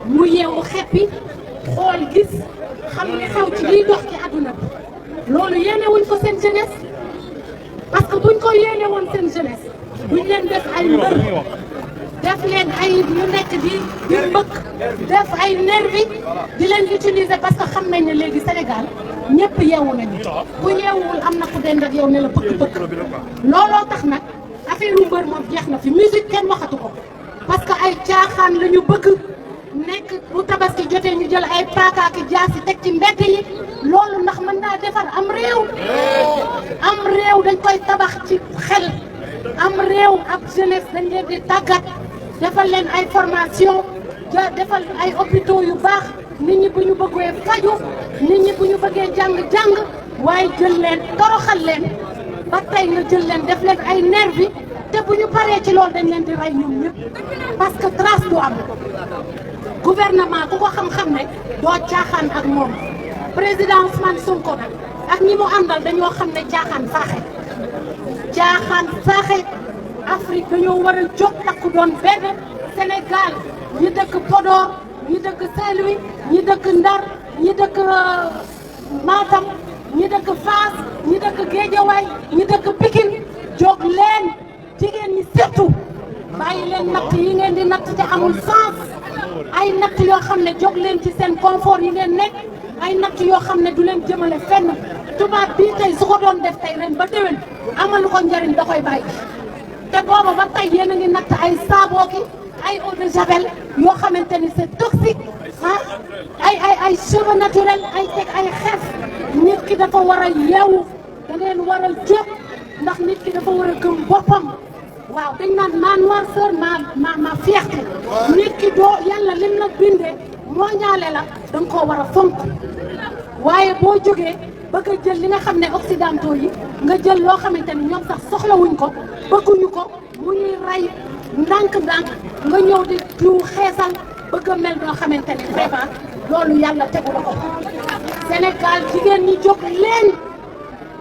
mu yeewu xeppi xool gis xam ne xew ci liy dox ci àdduna bi loolu yéenewuñ ko seen jeunesse parce que buñ ko yéenewoon seen jeunesse buñ leen def ay mbër def leen ay ñu nekk di mbëkk def ay nervi di leen utiliser parce que xam nañ ne léegi Sénégal ñëpp yeewu nañu ku yeewul am na ku dend ak yow ne la bëkk looloo tax nag affaire yu mbër moom jeex na fi musique kenn waxatu ko parce que ay caaxaan la ñu bëgg nekk bu tabaski jotee ñu jël ay paakaaki jaasi teg ci mbedd yi loolu ndax mën naa defar am réew dañ koy tabax ci xel am réew ab jeunesse dañ leen di tàggat defal leen ay formation defal ay hôpitaux yu baax nit ñi bu ñu bëggee faju nit ñi bu ñu bëggee jàng waaye jël leen toroxal leen ba tey nga jël leen def leen ay nervi te bu ñu paree ci loolu dañ leen di rey ñoom ñëpp parce que trace du am gouvernement ku ko xam-xam ne doo caaxaan ak moom président Ousmane Sonko nag ak ñi mu àndal dañoo xam ne caaxaan faaxe Afrique dañoo war a jóg takku doon benn Sénégal ñi dëkk Podor ñi dëkk Saint-Louis ñi dëkk Ndar ñi dëkk Matam ñi dëkk Fass ñi dëkk Guédiawaye ñi dëkk Pikine jóg leen jigéen ñi surtout bàyyi leen natt yi ngeen di natt te amul sens ay natt yoo xam ne jóg leen ci seen confort yi ngeen nekk ay natt yoo xam ne du leen jëmale fenn tubaab bii tey su ko doon def tey ren ba déwén amalu ko njëriñ da koy bàyyi te booba ba tey yéen a ngi natt ay saaboo ki ay eau de javel yoo xamante ni c'est toxique ay cheveux naturel ay teg ay xeef nit ki dafa war a yeewu da ngeen war a jóg ndax nit ki dafa war a gëm boppam waaw dañ naan ma noirceur ma fierté nit ki doo yàlla lim la bindee moo ñaale la da nga koo war a fonk waaye boo jógee bëgg a jël li nga xam ne occidentaux yi nga jël loo xamante ni ñoom sax soxlawuñ ko bëgguñu ko mu ñuy rey ndànk-ndànk nga ñëw di diw xeesal bëgg a mel noo xamante ni vraiment loolu yàlla tegu la ko Sénégal jigéen ñi jóg leen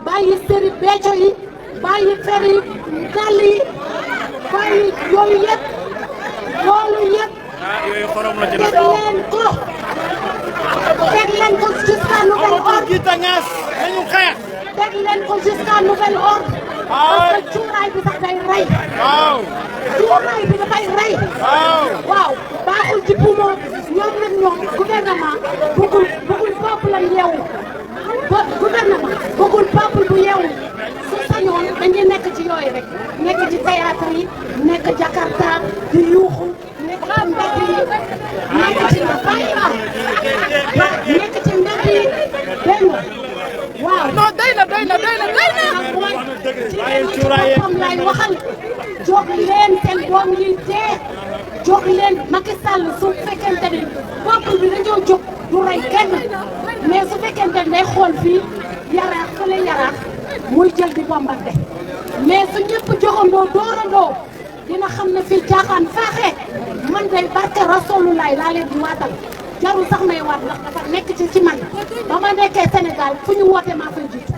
bàyyi séri becco yi bàyyi feri dàll yi bàyyi yooyu yëpp loolu yëpp teg leen ko jusqu'à nouvel ordre teg leen ko jusqu'à nouvel ordre parce que cuuraay bi sax day rey cuuraay bi dafay rey waaw baaxul ci poumon ñoom nag ñoom gouvernement bëggul peuple la yeewu gouvernement bëggul peuple bu yeewu su sañoon dañuy nekk ci yooyu rek nekk ci théâtre yi nekk Jakarta di yuuxu nekk ci mbedd yi nekk ci nekk ci mbedd yi dégg nga waaw non doy na ci boppam lay waxal jóg leen seen doom yi dee jóg leen Macky Sall su fekkente ne peuple bi dañoo jóg du rey kenn mais su fekkente ne day xool fii yaraax fële yaraax muy jël di bombardé mais su ñëpp joxandoo doorandoo dina xam ne fii caaxaan faaxee man day barke Rasulullah laa leen di waatal jarul sax may waat ndax dafa nekk ci man ba ma nekkee Sénégal fu ñu woote maa fay jiitu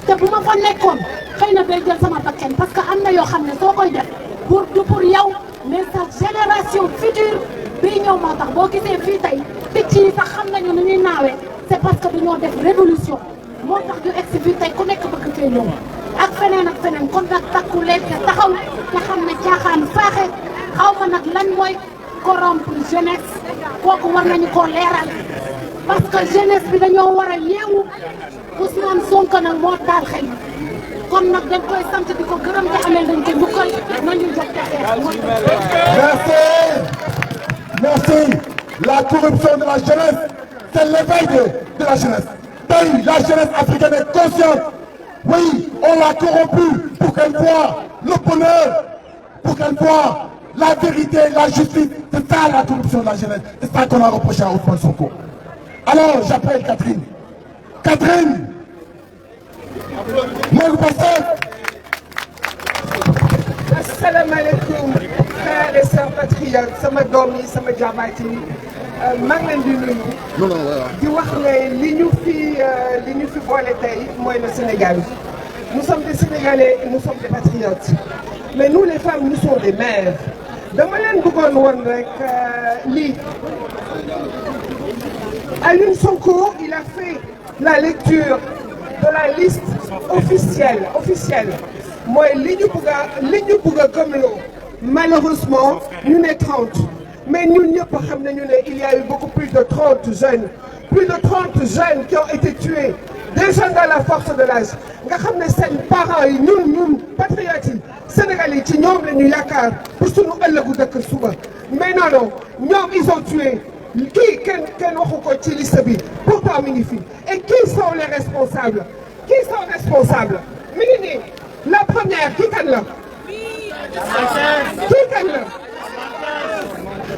te bu ma fa nekkoon xëy na day jël sama bakken parce que am na yoo xam ne soo koy def pour yow mais sa génération future bii ñëw moo tax boo gisee fii tey picc yi sax xam nañu nu ñuy naawee c'est parce que dañoo def révolution moo tax ñu egsi fii tey ku nekk bëgg fee ñëw ak feneen kon nag takku leen te taxaw te xam ne caaxaan faaxe xaw ma nag lan mooy corrompre jeunesse kooku war nañu koo leeral parce que jeunesse bi dañoo war a yeewu Ousmane Sonko nag moo taal xel kon nag dañ koy sant di ko gërëm te amee dañ ko njukkal nañu jóg te xeex. Merci. La corruption de la jeunesse, c'est l'éveil de la jeunesse. La jeunesse africaine est consciente. Oui, on l'a corrompue pour qu'elle voie le bonheur, pour qu'elle voie la vérité, la justice. C'est ça la corruption de la jeunesse. C'est ça qu'on a reproché à Ousmane Sonko. Alors, j'appelle Catherine. Catherine, moi le pasteur. Assalamu alaikum, frères et sœurs patriotes, sama doom yi sama jabaat yi maa ngi leen di nuyu. di wax ne li ñu fi boole tey mooy le Sénégal. Nous sommes des Sénégalais et nous sommes des patriotes. Mais nous les femmes, nous sommes des mères. dama leen bëggoon woon rek lii. Aliou Sonko, il a fait la lecture de la liste officielle. Moi, li ñu bëgg a gëmloo malheureusement ñu ne 30 mais ñun ñëpp xam nañu ne il y a eu beaucoup plus de 30 jeunes qui ont été tués, des jeunes dans la force de l'âge nga xam ne seen parents yi ñun patriotes yi Sénégalais yi ci ñoom la ñu yaakaar pour suñu ëllëgu dëkk suba mais non ñoom ils ont tué kii kenn waxu ko ci liste bi pourtant mi ngi fi et qui sont les responsables mi ngi nii. La première, kii kan la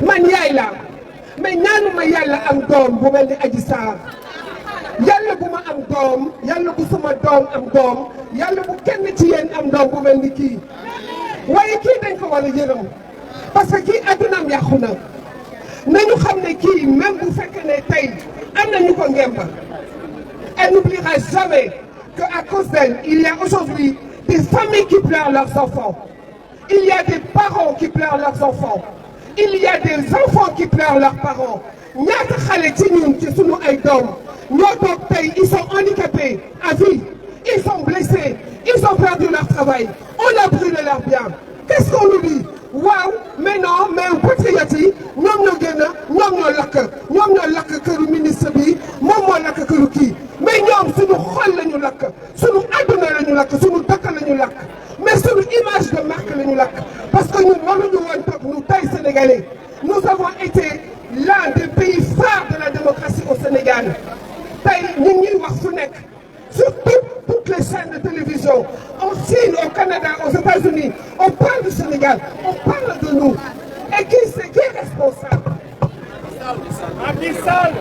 man yaay la mais ñaanuma yàlla am doom bu mel ni Adji Sarr yàlla bu ma am doom yàlla bu sama doom am doom yàlla bu kenn ci yéen am doom bu mel ni kii waaye kii dañ ko war a yërëm parce que kii addunaam yàqu na nañu xam ne kii même bu fekkee ne tey am nañu ko ngemba elle n'oubliera jamais que à cause d'elle il y a aujourd'hui des familles qui pleurent leurs enfants. Il y a des parents qui pleurent leurs enfants. Il y a des enfants qui pleurent leurs parents. ñaata xale ci ñun ci sunu ay doom ñoo toog tey ils sont handicapés à vie. Ils sont blessés. Ils ont perdu leur travail. On a brûlé leurs biens. Qu'est-ce qu'on nous dit? Waaw mais non mais patriotes yi ñoom ñoo génn ñoom ñoo lakk këru ministre bi moom moo lakk këru kii mais ñoom suñu xol la ñu lakk suñu adduna la ñu lakk suñu dëkk la ñu lakk mais suñu image de marque la ñu lakk parce que ñun waruñu woon toog nous tey Sénégalais nous avons été l'un des pays phares de la démocratie au Sénégal tey ñu ngi wax fu nekk sur toutes les chaînes de télévision en Chine, au Canada, aux États-Unis on parle du Sénégal, on parle de nous et qui est responsable? Macky Sall.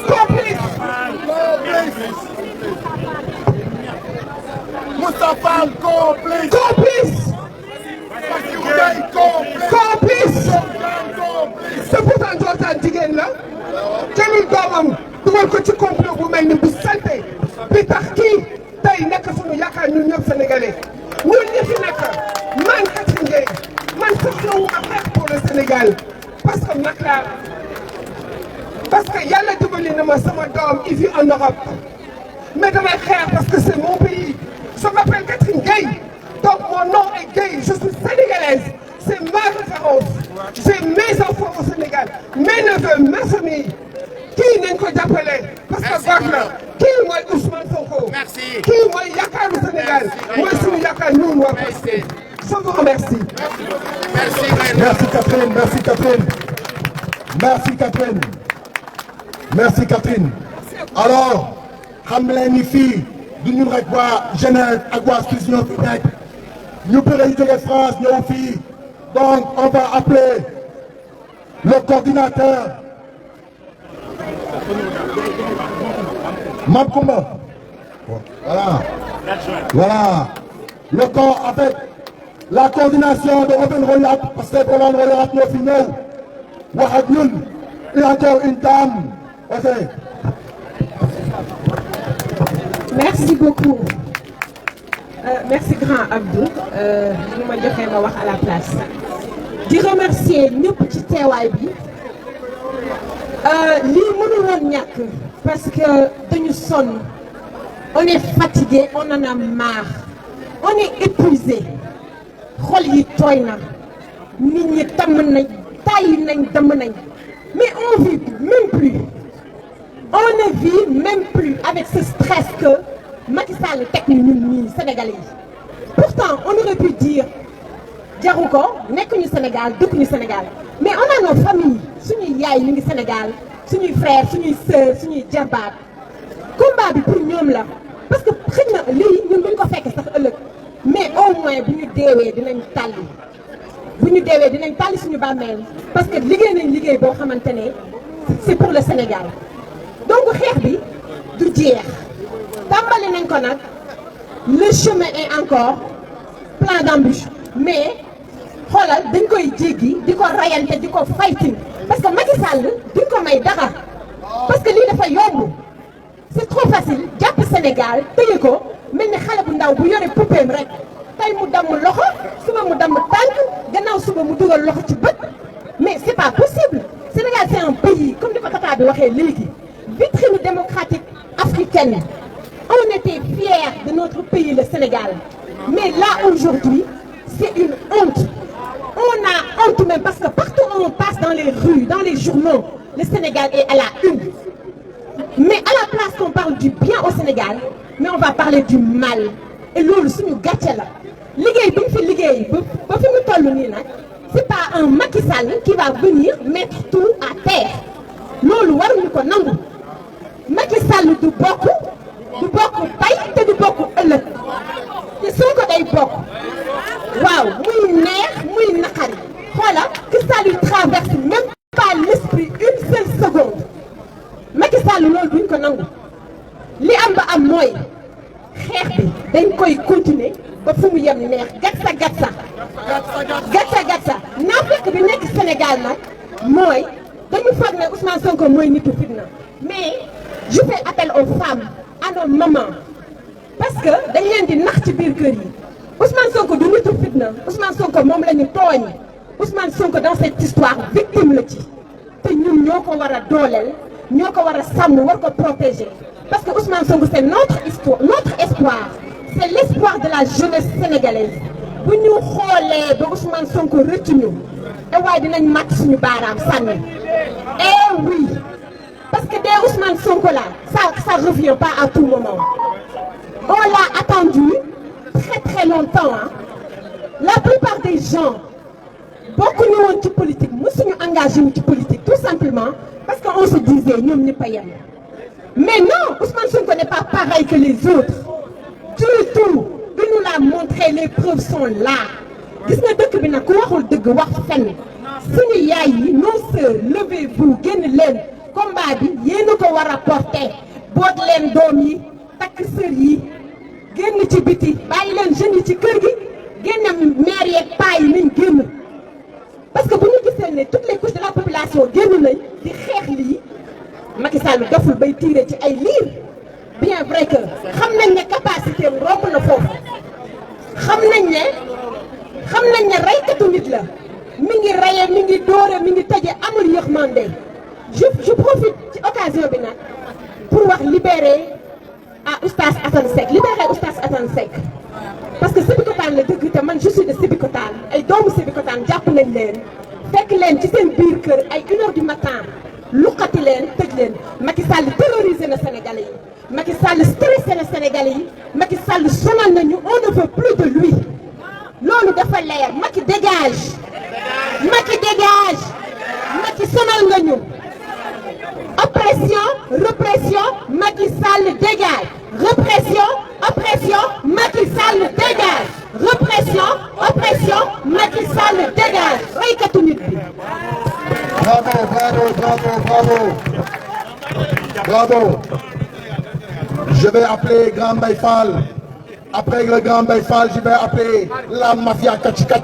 Complice. Moussa Fall complice. Complice. Complice. te pourtant Jordan jigéen la jëlul doomam dugal ko ci complot bu mel ni bu salte bi tax kii tey nekk suñu yaakaar ñun ñëpp sénégalais ñun ñi fi nekk man Catherine Gueye man soxlawu ma xeex pour le Sénégal parce que nag laa parce que yàlla dimbali na ma sama doom il vit en Europe mais damay xeex parce que c'est mon pays je m'appelle Catherine Gueye donc mon nom est Gueye je suis sénégalaise c'est ma référence j'ai mes enfants au Sénégal mes neveux ma famille kii nañ ko jàppale parce que baax na kii mooy Ousmane Sonko kii mooy yaakaaru Sénégal mooy suñu yaakaar ñun waa Pastef je vous remercie. Merci Catherine, merci Catherine. Merci Catherine. Merci Catherine. Alors xam leen ni fii du ñun rek waa Genève ak waa Suisse ñoo fi nekk ñu bëre yu jóge France ñëw fii donc on va appeler le coordinateur Mame Coumba. Voilà le corps avec la coordination de Open Royat parce que Open Royat ñoo fi ñëw wax ak ñun et encore une dame. Ok. Merci beaucoup. Merci grand Abdou. ñu ma joxee ma wax à la place. di remercier ñëpp ci teewaay bi. lii mënul woon ñàkk parce que dañu sonn. On est fatigué, on en a marre. On est épuisé. xol yi tooy na. nit ñi tàmm nañ tàyyi nañ damm nañ. mais on vit même plus. On ne vit même plus avec ce stress que Macky Sall teg ni ñun ñii Sénégalais yi. Pourtant on aurait pu dire jaru ko nekkuñu Sénégal dëkkuñu Sénégal mais on a nos familles suñuy yaay ñu ngi Sénégal suñuy frères suñuy sœurs suñuy jarbaat combat bi pour ñoom la parce que xëy na lii ñun buñ ko fekk sax ëllëg mais au moins bu ñu deewee dinañ tàlli bu ñu deewee dinañ tàlli suñu bàmmeel parce que liggéey nañ liggéey boo xamante ne c'est pour le Sénégal. donc xeex bi du jeex tàmbali nañ ko nag le chemin est encore plein d'embûches mais xoolal dañ koy jéggi di ko rayante di ko fighting parce que Macky Sall duñ ko may dara parce que lii dafa yomb c'est trop facile jàpp Sénégal tëye ko mel ni xale bu ndaw bu yore poupéem rek tey mu damm loxo suba mu damm tànk gannaaw suba mu dugal loxo ci bët mais c'est pas possible Sénégal c'est un pays comme ni ko tata bi waxee léegi vitrine démocratique africaine. On était fiers de notre pays, le Sénégal. Mais là, aujourd'hui, c'est une honte. On a honte même parce que partout où on passe dans les rues, dans les journaux, le Sénégal est à la une. Mais à la place qu'on parle du bien au Sénégal, mais on va parler du mal. Et loolu suñu gàcce la. liggéey bi ñu fi liggéey ba fi mu toll nii nag, c'est pas un Macky Sall qui va venir mettre tout à terre. loolu waruñu ko nangu. Macky Sall du bokk tey te du bokk ëllëg te Sonko day bokk waaw muy neex muy naqari xoola que ça lui traverse même pas l'esprit une seule seconde Macky Sall loolu duñ ko nangu li am ba am mooy xeex bi dañ koy continuer ba fu mu yem neex gatsa naa fekk bi nekk Sénégal nag mooy dañu foog ne Ousmane Sonko mooy nitu fitna mais je fais appel aux femmes à nos mamans parce que dañ leen di nax ci biir kër yi Ousmane Sonko du nitu fitna Ousmane Sonko moom la ñu tooñ Ousmane Sonko dans cette histoire victime la ci te ñun ñoo ko war a dooleel ñoo ko war a sàmm war ko protéger parce que Ousmane Sonko c'est notre histoire notre espoir c'est l'espoir de la jeunesse sénégalaise bu ñu xoolee ba Ousmane Sonko rëcc ñu te waaye dinañ màtt suñu baaraam sànni eh oui. Parce que dès Ousmane Sonko là, ça revient pas à tout moment. On l'a attendu très très longtemps. Hein. La plupart des gens, beaucoup nous ont politique, nous sommes engagés dans la politique, tout simplement parce qu'on se disait, nous ne pas yam. Mais non, Ousmane Sonko n'est pas pareil que les autres. Du tout. Il nous l'a montré, les preuves sont là. Gis nga dëkk bi nag ku waxul dëgg wax fenn. Suñu yaay yi, nos sœurs, levez-vous, génn leen. Combat bi yéen a ko war a porter boot leen doom yi takk sër yi génn ci biti bàyyi leen jeunes yi ci kër gi génn maire yeeg paa yi nañ génn parce que bu ñu gisee ne toutes les couches de la population génn nañ di xeex lii Macky Sall doful bay tiire ci ay liir bien vrai que xam nañ ne capacité am romb na foofu xam nañ ne reykatu nit la mi ngi reye mi ngi dóore mi ngi tëje amul yërmande je profite ci occasion bi nag pour wax libérer à Oustaz Assane Seck libérer Oustaz Assane Seck parce que Sébikotane la dëgg te man je suis de Sébikotane ay doomu Sébikotane jàpp nañ leen fekk leen ci seen biir kër ay 1 heure du matin luqati leen tëj leen Macky Sall terrorisé na Sénégalais yi Macky Sall stressé na Sénégalais yi Macky Sall sonal nañu on ne veut plus de lui loolu dafa leer Macky dégage Macky dégage Macky sonal nga ñu oppression répression Macky Sall dégage répression oppression Macky Sall dégage répression oppression Macky Sall dégage reykatu nit bi. Bravo. Je vais appeler Grand Mbaye Fall. Après le Grand Mbaye Fall, je vais appeler la mafia Kachikat.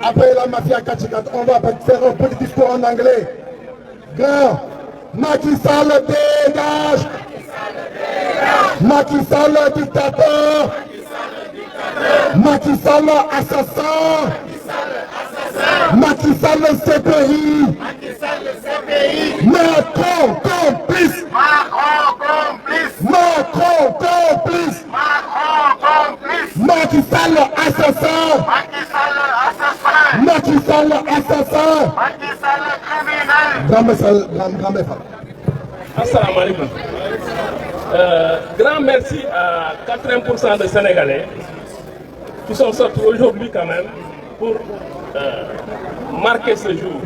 Après la mafia Kachikat, on va faire un petit discours en anglais. Grand, Macky Sall dégage. Macky Sall dictateur. Macky Sall assassin. Macky Sall CPI. Macron complice. Macron complice. Macky Sall assassin. Macky Sall assassin. Grand Mbaye Fall. Assalamu alaikum. Grand merci à 80% de Sénégalais qui sont sortis aujourd'hui quand même pour marquer ce jour.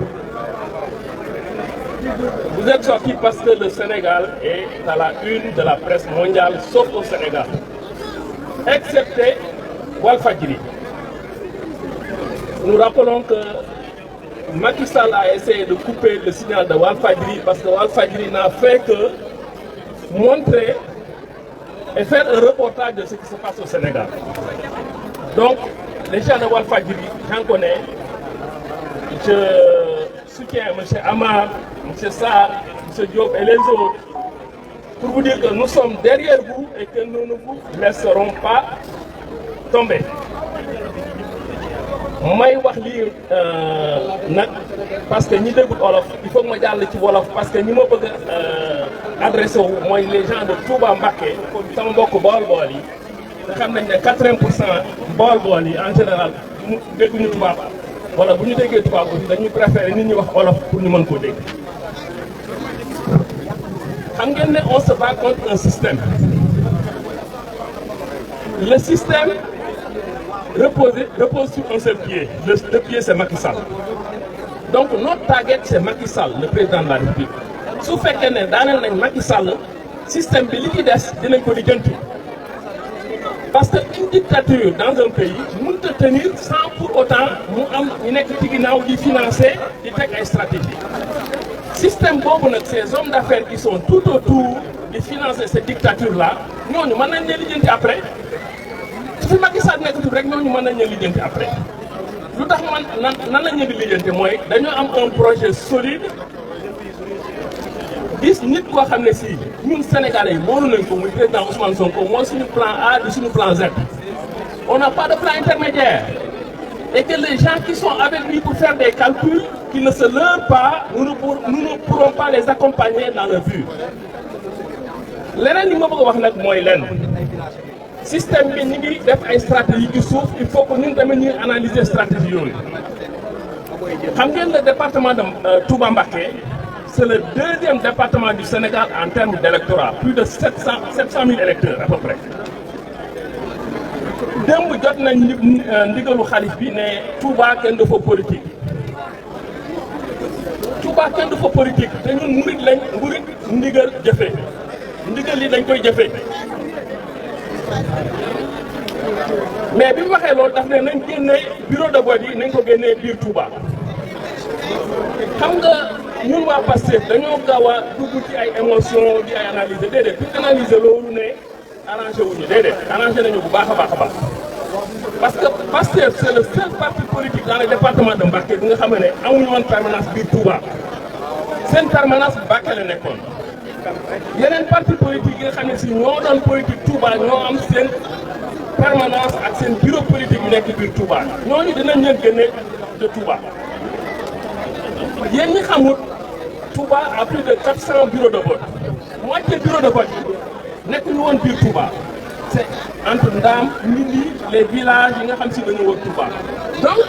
Vous êtes sortis parce que le Sénégal est à la une de la presse mondiale, sauf au Sénégal, excepté Walfadjri. Nous rappelons que Macky Sall a essayé de couper le signal de Walfadjri parce que Walfadjri n'a fait que montrer et faire un reportage de ce qui se passe au Sénégal. Donc, les gens de Walfadjri, j'en connais. Je soutiens M. Amar, M. Sarr, M. Diop et les autres pour vous dire que nous sommes derrière vous et que nous ne vous laisserons pas tomber. may wax lii nag parce que ñi déggul olof il faut que ma jàll ci wolof parce que ñi ma bëgg a adressé wu mooy les gens de Touba Mbacké sama mbokk bool-bool yi nga xam nañ ne 80% bool-bool yi en général mu dégguñu tubaab wala bu ñu déggee tubaab aussi dañuy préféré nit ñi wax olof pour ñu mën koo dégg. xam ngeen ne on se bat contre un système. Le système repose sur un seul pied. Le pied, c'est Macky Sall. Donc, notre target, c'est Macky Sall, le président de la République. Si vous faites que Macky Sall, le système de liquidation, parce qu'une dictature dans un pays, nous peut tenir sans pour autant nous financer des stratégies. Système bon, ces hommes d'affaires qui sont tout autour de financer cette dictature-là, nous, nous allons les après. Si Macky Sall nekk tout rek ñooñu mën nañu lijjanti après lu tax man nan la ñu di lijjanti mooy dañoo am un projet solide gis nit koo xam ne si ñun Sénégalais yi moolu nañ ko muy président Ousmane Sonko mooy suñu plan A di suñu plan Z. On n'a pas de plan intermédiaire et que les gens qui sont avec lui pour faire des calculs qui ne se leurrent pas, nous ne pourrons pas les accompagner dans leur but. Leneen li ma bëgg a wax nag mooy lenn. Système bi ñu ngi def ay stratégie ci suuf il faut que ñun tamit ñuy analyser stratégie yooyu xam ngeen le département de Touba Mbacké c'est le deuxième département du Sénégal en termes d'électorat plus de 700 000 électeurs à peu près. démb jot nañ ndigalu xalif bi ne Touba kenn dafa politique Touba kenn dafa politique te ñun murit lañ murit ndigal jëfe ndigal li dañ koy jëfe. Mais bi mu waxee loolu daf ne nañ génne bureau de vote yi nañ ko génnee biir Touba xam nga ñun waa Pastef dañoo gaaw a dugg ci ay émotion di ay analyser déedéet pour analyser loolu ne arrangé wuñu déedéet arrangé nañu bu baax a baax a baax parce que Pastef c'est le seul parti politique dans le département de Mbacké bi nga xam ne amuñu woon permanence biir Touba seen permanence Mbacké la nekkoon yeneen parti politique yi nga xam ne si ñoo doon politique Touba ñoo am seen permanence ak seen bureau politique yu nekk biir Touba ñooñu dinañ leen génne de Touba yéen ñi xamul Touba a plus de 400 bureaux de vote moitié bureau de vote yi nekk ñu woon biir Touba c'est entre Ndam Ndindi les villages yi nga xam si dañu wër Touba donc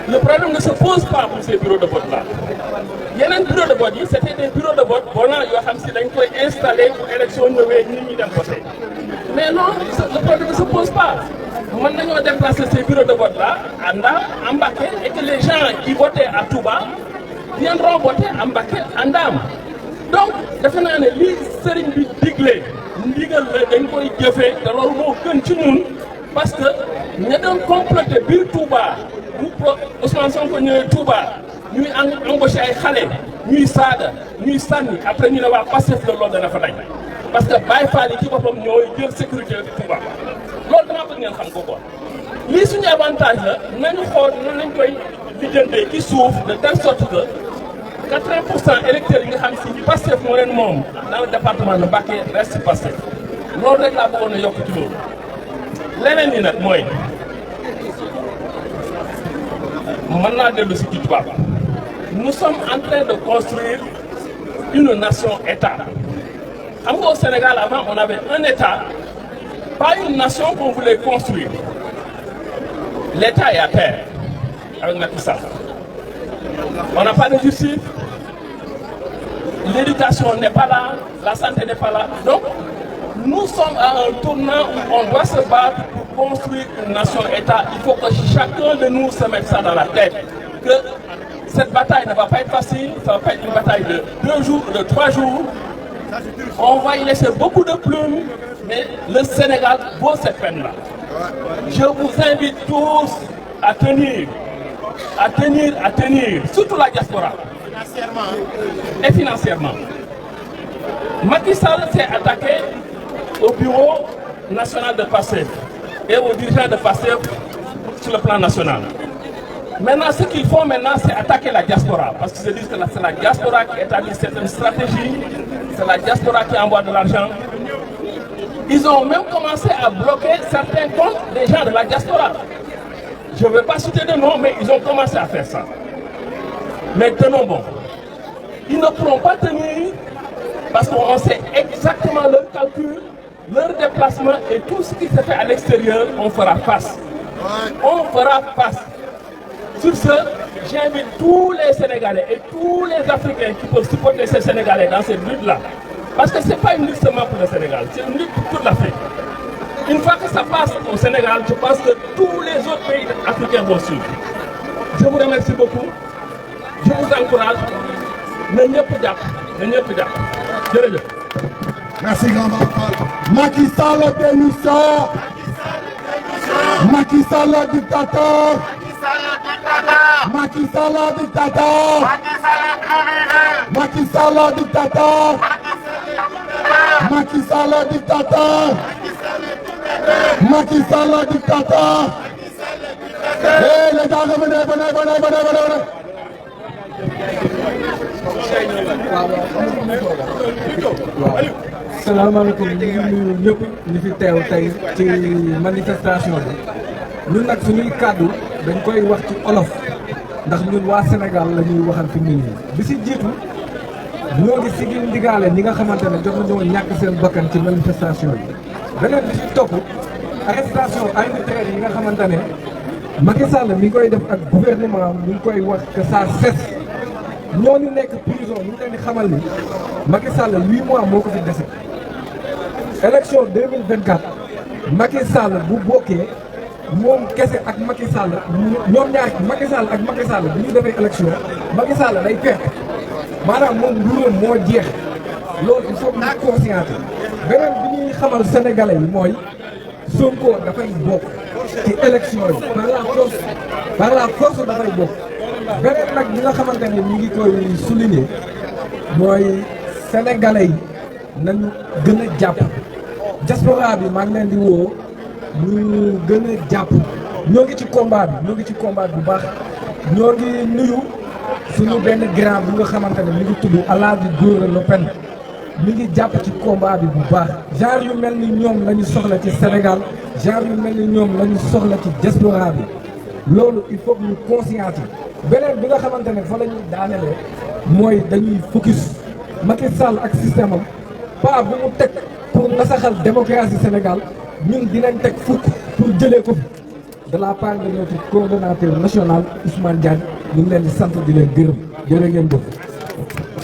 le problème ne se pose pas pour ces bureaux de vote là yeneen bureau de vote yi c'était des bureaux de vote volants yoo xam si dañ koy installer pour élection ñëwee nit ñi dem voter mais non le problème ne se pose pas mën nañoo déplacer ces bureaux de vote là à Ndam à Mbacké et que les gens qui votaient à Touba viendront voter à Mbacké à Ndam donc defe naa ne lii sëriñ bi digle ndigal la dañ koy jëfee te loolu moo gën ci ñun parce que ña doon complété biir Touba bu Ousmane Sonko ñëwee Touba ñuy embauché ay xale ñuy saaga ñuy sànni après ñu ne waa Pastef la loolu dana fa dañ parce que Baye Fall yi ci boppam ñooy jël sécurité Touba loolu damaa bëgg ngeen xam ko quoi lii suñu avantage la nañu xool nan lañ koy lijjantee ci suuf de telle sorte que 80% électeurs yi nga xam si Pastef moo leen moom dans le département de Mbacké reste Pastef loolu rek laa bëggoon a yokk ci loolu leneen ni nag mooy mën naa dellu si ci tubaab nous sommes en train de construire une nation-État xam nga au Sénégal avant on avait un État pas une nation qu'on voulait construire l'État est à terre avec Macky Sall on n'a pas de justice l'éducation n'est pas là la santé n'est pas là donc nous sommes à un tournant où on doit se battre pour construire une nation-État. Il faut que chacun de nous se mette ça dans la tête. Que cette bataille ne va pas être facile, ça va pas être une bataille de 2 jours, de 3 jours. On va y laisser beaucoup de plumes, mais le Sénégal vaut cette peine-là. Je vous invite tous à tenir, surtout la diaspora. Et financièrement. Macky Sall s'est attaqué au bureau national de Pastef et aux dirigeants de Pastef sur le plan national. Maintenant, ce qu'ils font maintenant, c'est attaquer la diaspora. Parce qu'ils se disent que c'est la diaspora qui établit certaines stratégies, c'est la diaspora qui envoie de l'argent. Ils ont même commencé à bloquer certains comptes des gens de la diaspora. Je ne veux pas citer de nom, mais ils ont commencé à faire ça. Mais tenons bon. Ils ne pourront pas tenir parce qu'on sait exactement leur calcul, leur déplacement et tout ce qui se fait à l'extérieur, on fera face. On fera face. Sur ce, j'invite tous les Sénégalais et tous les Africains qui peuvent supporter ces Sénégalais dans cette lutte-là. Parce que ce n'est pas une lutte seulement pour le Sénégal, c'est une lutte pour toute l'Afrique. Une fois que ça passe au Sénégal, je pense que tous les autres pays africains vont suivre. Je vous remercie beaucoup. Je vous encourage. Merci grand Macky Sall démission. Macky Sall dictateur. Macky Sall dictateur. Macky Sall dictateur. Macky Sall dictateur. Macky Sall dictateur. Eh les gars, venez. salaamaaleykum ñu ngi nuyu ñëpp ñu fi teew tey ci manifestation bi ñun nag suñuy kàddu dañ koy wax ci olof ndax ñun waa Sénégal la ñuy waxal fi nit ñi bi si jiitu ñoo ngi sigil ndigaale ñi nga xamante ne jot nañoo ñàkk seen bakkan ci manifestation yi beneen bi si topp arrestation arbitraire yi nga xamante ne Macky Sall mi ngi koy def ak gouvernement mi ngi koy wax que ça cesse ñooñu nekk prison ñu ngi leen di xamal ni Macky Sall 8 mois moo ko fi dese élection 2024 Macky Sall bu bokkee moom kese ak Macky Sall ñoom ñaar Macky Sall ak Macky Sall bu ñu defee élection Macky Sall day perte maanaam moom nguuram moo jeex loolu il faut que ñu conscience beneen bi ñuy xamal sénégalais yi mooy Sonko dafay bokk ci élection yi par la force dafay bokk. beneen nag ñi nga xamante ne ñu ngi koy souligner mooy sénégalais yi nañu gën a jàpp diaspora bi maa ngi leen di woo ñu gën a jàpp ñoo ngi ci combat bi bu baax ñoo ngi nuyu suñu benn grand bu nga xamante ne mi ngi tudd Alaaji Gora Le Pen mi ngi jàpp ci combat bi bu baax genre yu mel ni ñoom la ñu soxla ci Sénégal genre yu mel ni ñoom la ñu soxla ci diaspora bi loolu il faut que ñu conscience yi beneen bi nga xamante ne fa la ñuy daanelee mooy dañuy focus Macky Sall ak système am pas bu mu teg pour nasaxal démocratie Sénégal ñun dinañ teg fukk pour jëlee ko fi de la part de notre coordonnateur national Ousmane Diagne ñu ngi leen di sant di leen gërëm jërë ngeen jëf.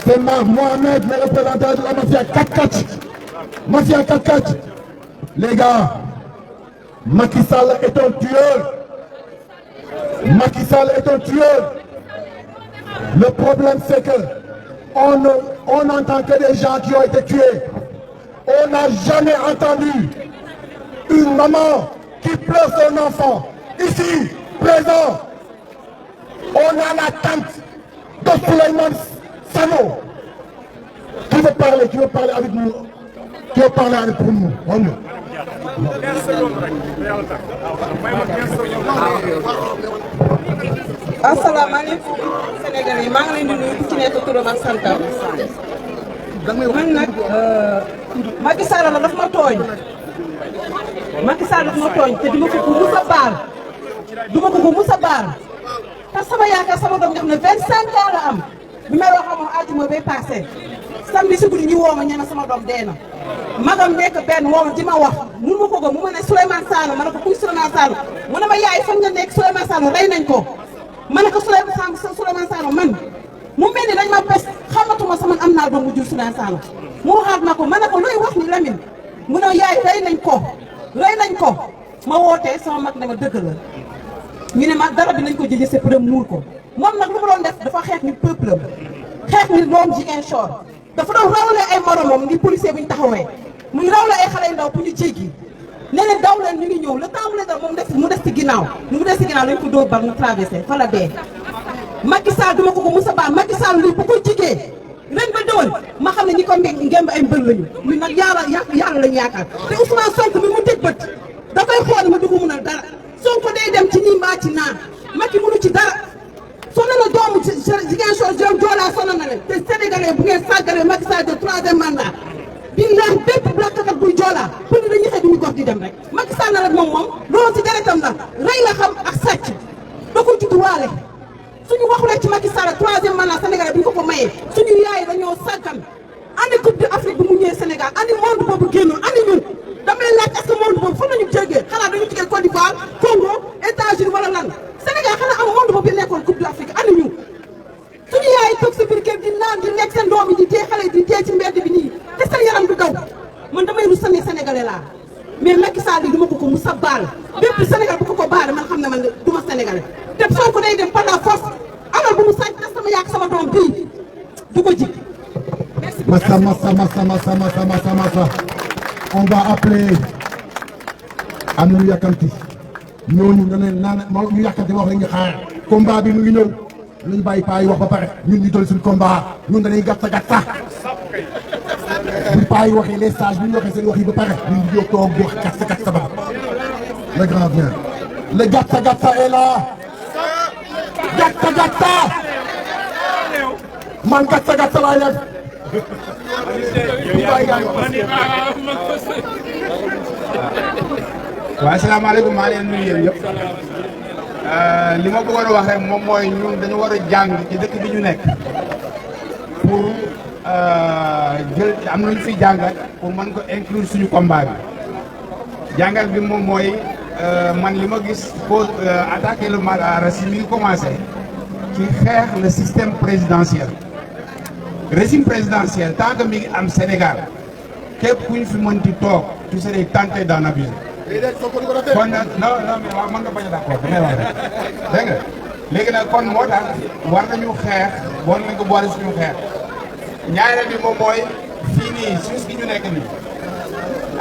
C'est Mohamed, le représentant de la mafia 4-4. Mafia 4-4. Les gars, Macky Sall est un tueur. Macky Sall est un tueur. Le problème c'est que on n'entend que des gens qui ont été tués. On n'a jamais entendu une maman qui pleure son enfant. Ici, présent, on a la tante de Souleymane Sano. Qui veut parler avec nous? Qui veut parler avec nous? asalaamaaleykum Sénégalais maa ngi leen di nuyu ku ci nekk turam ak santam man nag Macky Sall la daf ma tooñ te duma ko mus a baal te sama yaakaar sama doom nga xam ne 25 ans la am bi may wax ak moom àjjuma bay passé samedi si guddi ñu woo ma ñene sama doom dee na magam nekk benn woo ma di ma wax mun ma ko gëm mu ma ne Souleymane Sall ma ne ko kuy Souleymane Sall mu ne ma yaay fan nga nekk Souleymane Sall rey nañ ko ma ne ko Souleymane Sall man mu mel ni dañ ma bés xamatuma sama am naa doom mu jur Souleymane Sall mu waxaat ma ko ma ne ko looy wax ni Lamine mu ne yaay rey nañ ko ma wootee sama mag ne ma dëgg la ñu ne ma dara bi nañ ko jëjë c'est pour muur ko moom nag lu mu doon def dafa xeex ni peuple am xeex ni doom Ziguinchor dafa doon rawale ay moromam ngir policier bu ñu taxawee muy rawale ay xale yu ndaw pour ñu jéggi ne leen daw leen ñu ngi ñëw le temps mu leen daw moom mu des ci ginnaaw lañ ko dóor bal mu traversé fa la dee Macky Sall duma ko Moussa Ba Macky Sall lii bu ko jigee ren ba déwén ma xam ne ñi ko ngemb ay mbër lañu ñun nag yàlla lañu yaakaar te Ousmane Sonko bi mu tëj bët da koy xool ma du ko mënal dara Sonko day dem ci nii mbaa ci naa Macky mënu ci dara sonal na doomu Ziguinchor Joola sonal na leen te Sénégalais bu ngeen sàggalee Macky Sall de 3e mandat billahi bépp blakat buy Joola pour ni dañuy xëy duñu gox di dem rek Macky Sall na rek moom loolu ci deretam la rey la xam ak sàcc da ko judduwaale suñu waxulee ci Macky Sall 3e mandat Sénégalais bu ñu ko mayee suñu yaay dañoo sàggan andi coupe d'Afrique bu mu ñëwee Sénégal andi monde boobu génnoon andi ñun dama leen laaj est-ce que monde boobu fan lañu jógee xanaa dañu jógee Côte d'Ivoire Congo États-Unis wala lan Sénégal xanaa am monde boobu bi nekkoon coupe d'Afrique andi ñu suñu yaay toog si biir kër di naan di lekk seen doom yi di tee xale di tee ci mbedd bi nii te seen yaram du daw man damay rus sane Sénégalais laa mais Macky Sall du ma ko musa baal bépp Sénégal bu ko baale man xam ne man du ma Sénégalais te Sonko day dem par la force alal bu mu sàcc te sama yàq sama doom bii du ko jig. Massa. On va appeler Amadou Yakanti ñooñu nga ne naan ñu yàkkanti wax la ñu xaar combat bi mu ngi ñëw nañu bàyyi paa yi wax ba pare ñun ñu dolli suñu combat ñun dañuy gàtta bu paa yi waxee les sages bu ñu waxee seen wax yi ba pare ñun ñu toog di wax gàtta ba le grand bien le gàtta est là gàtta man gàtta laay def waaw asalaamaaleykum maa leen nuyu yéen yëpp li ma bëggoon a wax rek moom mooy ñun dañu war a jàng ci dëkk bi ñu nekk pour jël am nañu fi jàngat pour mën ko inclure suñu combat bi jàngat bi moom mooy man li ma gis pour attaquer le mal à racine mi ngi commencé ci xeex le système présidentiel. Régime présidentiel tant que mi ngi am Sénégal képp ku ñu fi mënti toog tu serais tenté d'en abuser. kon nag non mais waaw mën nga bañ a d'accord damay wax rek dégg nga léegi nag kon moo tax war nañu xeex war nañ ko boole suñu xeex ñaareel bi moom mooy fii nii suuf gi ñu nekk nii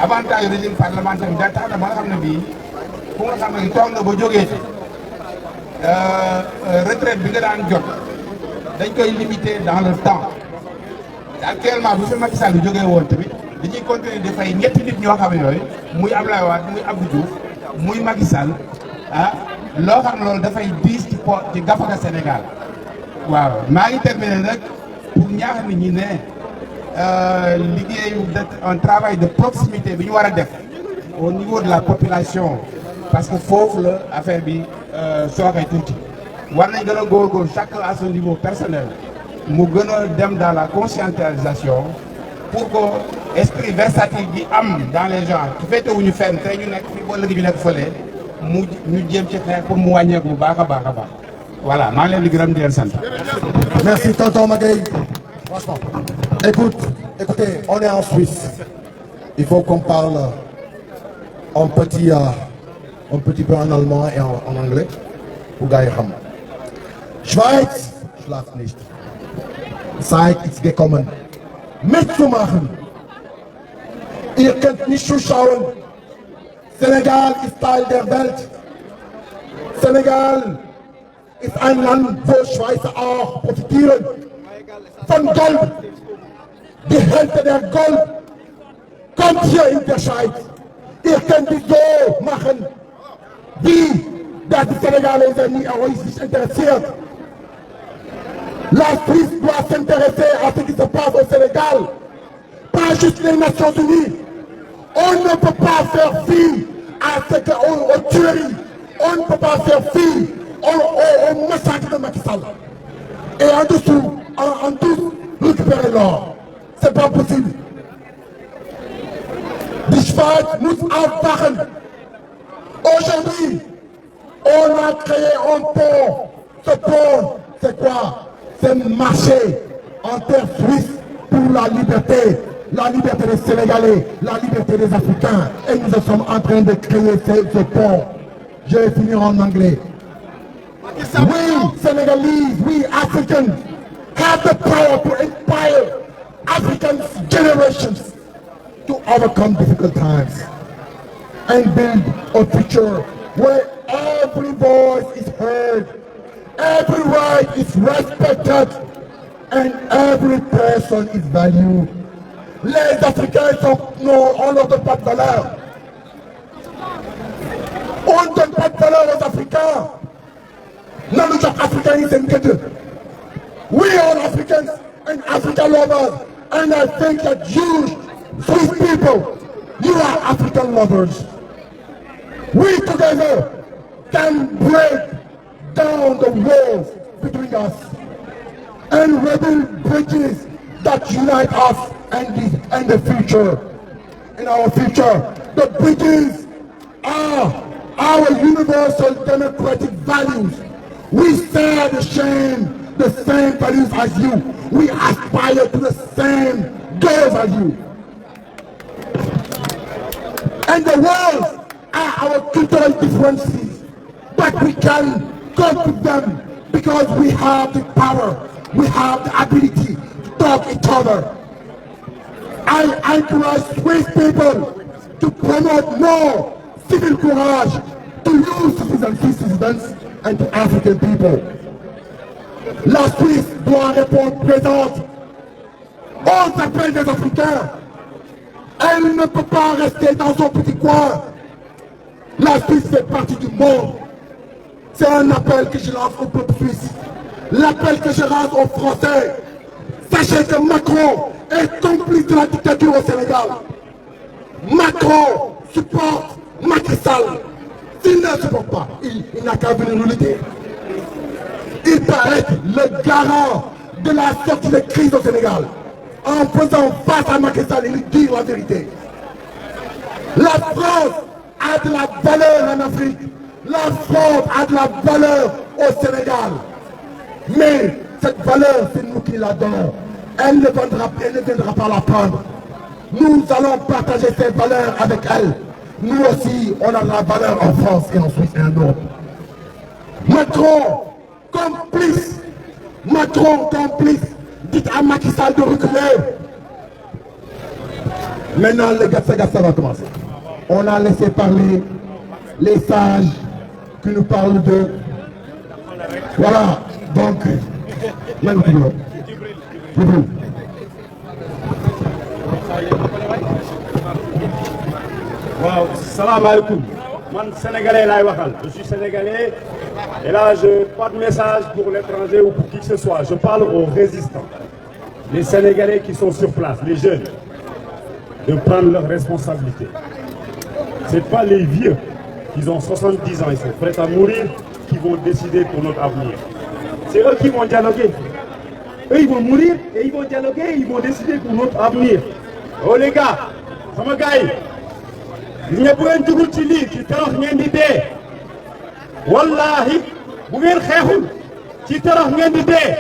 avantage régime parlementaire bi da tax na ba nga xam ne bii ku nga xam ne toog na ba jógee ci retraite bi nga daan jot dañ koy limiter dans le temps. actuellement bu fi Macky Sall bi jógee woon tamit dañuy continuer di fay ñetti nit ñoo xam ne yooyu muy Abdoulaye Wade muy Abdou Diouf muy Macky Sall loo xam loolu dafay diis ci gafaka Sénégal waaw maa ngi terminer nag pour ñaax nit ñi ne liggéeyu un travail de proximité bi ñu war a def au niveau de la population parce que foofu la affaire bi sooxee tuuti war nañ gën a góorgóorlu chacun à son niveau personnel mu gën a dem dans la conscientisation pour que esprit versatile bi am dans les gens su fekkee wu ñu fenn tey ñu nekk fii ba léegi ñu nekk fële mu ñu jéem ci xeex pour mu wàññeeku bu baax a baax a baax voilà maa ngi leen di gërëm di leen sant. Merci tonton Magaye. Franchement. Écoutez, on est en Suisse. Il faut qu'on parle un petit peu en allemand et en anglais. Pour gars yi xam. Schweiz schlaft nicht. Zeit ist gekommen, mitzumachen. Ihr könnt nicht zuschauen. Senegal ist Teil der Welt. Senegal ist ein Land, wo Schweizer auch profitieren von Gold. Die Hälfte der Gold kommt hier in der Schweiz. Ihr könnt es so machen, wie dass die Senegalais nie sich interessiert. La Suisse doit s'intéresser à ce qui se passe au Sénégal, pas juste les Nations Unies. On ne peut pas faire fi à ce aux tueries. On ne peut pas faire fi au massacre de Macky Sall. Et en dessous, en dessous, récupérer l'or. C'est pas possible. Die Schweiz muss aufwachen. Aujourd'hui, on a créé un pont. Ce pont, c'est quoi? C'est un marché en terre suisse pour la liberté des Sénégalais, la liberté des Africains. Et nous sommes en train de créer ce pont. Je vais finir en anglais. We Senegalese, we Africans have the power to inspire African generations to overcome difficult times and build a future where every voice is heard, every right is respected, and every person is valued. Les Africains on leur donne pas de valeur. On ne donne pas de valeur aux Africains. Non, nous sommes Africanism. We are Africans and African lovers, and I think that you, Swiss people, you are African lovers. We together can break down the walls between us and rebuild bridges that unite us and the future. In our future, the bridges are our universal democratic values. We share the same values as you. We aspire to the same goals as you. And the world are our cultural differences, but we can cope with them because we have the power, we have the ability to talk each other. I encourage Swiss people to promote more civil courage to you citizens and to African people. La Suisse doit répondre présente aux appels des Africains. Elle ne peut pas rester dans son petit coin. La Suisse fait partie du monde. C'est un appel que je lance au peuple suisse. L'appel que je lance aux Français. Sachez que Macron est complice de la dictature au Sénégal. Macron supporte Macky Sall. S'il ne supporte pas, il n'a qu'à venir nous le dire. Il peut être le garant de la sortie de crise au Sénégal. En faisant face à Macky Sall, il dit la vérité. La France a de la valeur en Afrique. La France a de la valeur au Sénégal. Mais cette valeur, c'est nous qui la donnons. Elle ne viendra pas la prendre. Nous allons partager ces valeurs avec elle. Nous aussi, on a la valeur en France et en Suisse et en Europe. Macron, complice. Macron, complice. Dites à Macky Sall de reculer. Maintenant, le Gatsa va commencer. On a laissé parler les sages qui nous parlent de... Voilà, donc... Maintenant, Salam alaikum. Moi, Sénégalais, là, je suis Sénégalais. Et là, je n'ai pas de message pour l'étranger ou pour qui que ce soit. Je parle aux résistants. Les Sénégalais qui sont sur place, les jeunes, de prendre leurs responsabilités. Ce n'est pas les vieux qui ont 70 ans, ils sont prêts à mourir, qui vont décider pour notre avenir. C'est eux qui vont dialoguer. Eux, ils vont mourir et ils vont dialoguer, ils vont décider pour notre avenir. Oh les gars, sama gars yi, gis nga bu ngeen dugul ci lii ci torox ngeen di dee. Wallahi bu ngeen xeexul ci torox ngeen di dee.